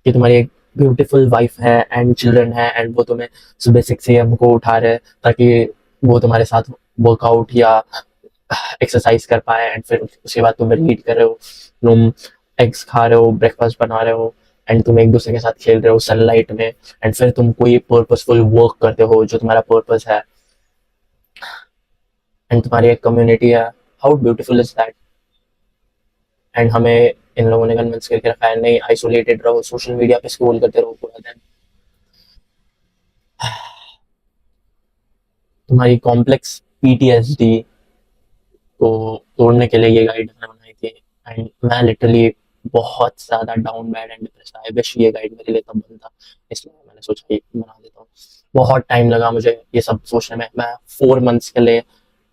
कि तुम्हारी एक ब्यूटीफुल वाइफ है एंड चिल्ड्रन है, एंड वो तुम्हें सुबह 6 AM को उठा रहे ताकि वो तुम्हारे साथ वर्कआउट या एक्सरसाइज कर पाए, एंड फिर उसके बाद तुम रीड कर रहे हो, तुम एग्स खा रहे हो, ब्रेकफास्ट बना रहे हो, एंड तुम एक दूसरे के साथ खेल रहे हो सनलाइट में, एंड फिर तुम कोई पर्पसफुल वर्क करते हो जो तुम्हारा पर्पस है, एंड तुम्हारी एक कम्युनिटी है। How beautiful is that. And हमें इन लोगों ने कन्विंस करके रखा है नहीं आइसोलेटेड रहो, सोशल मीडिया पे स्क्रॉल करते रहो पूरा दिन। तुम्हारी कॉम्प्लेक्स पीटीएसडी को तोड़ने के लिए ये गाइड मैंने बनाई थी, एंड मैं लिटरली बहुत ज्यादा down bad and depressed, I wish ये गाइड मेरे लिए तब बनता, इसलिए मैंने सोचा ये बना देता हूँ। बहुत टाइम लगा मुझे ये सब सोचने में, मैं 4 मंथ्स के लिए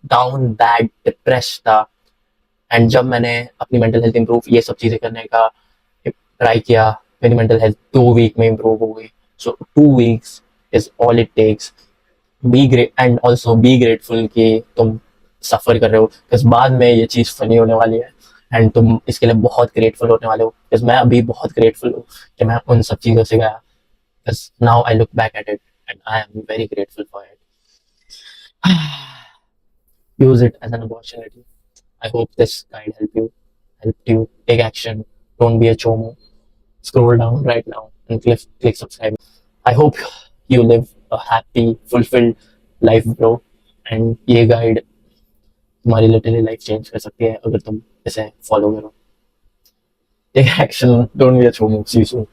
डाउन बैड डिप्रेस्ड था, एंड जब मैंने अपनी मेंटल हेल्थ इंप्रूव ये सब चीजें करने का ट्राई किया, मेरी मेंटल हेल्थ 2 वीक में इम्प्रूव हो गई. So 2 weeks is all it takes. Be great and also be grateful कि तुम सफर कर रहे हो, बिकॉज बाद में ये चीज़ फनी होने वाली है एंड तुम इसके लिए बहुत ग्रेटफुल होने वाले हो. बिकॉज मैं अभी बहुत ग्रेटफुल हूँ कि मैं उन सब चीज़ों से गया. Because now I look back at it and I am very grateful for it. Use it as an opportunity. I hope this guide helped you take action. Don't be a chomo. Scroll down right now and click subscribe. I hope you live a happy, fulfilled life, bro. And ये guide तुम्हारी literally life change कर सकती है अगर तुम इसे follow करो. Take action. Don't be a chomo. See you soon.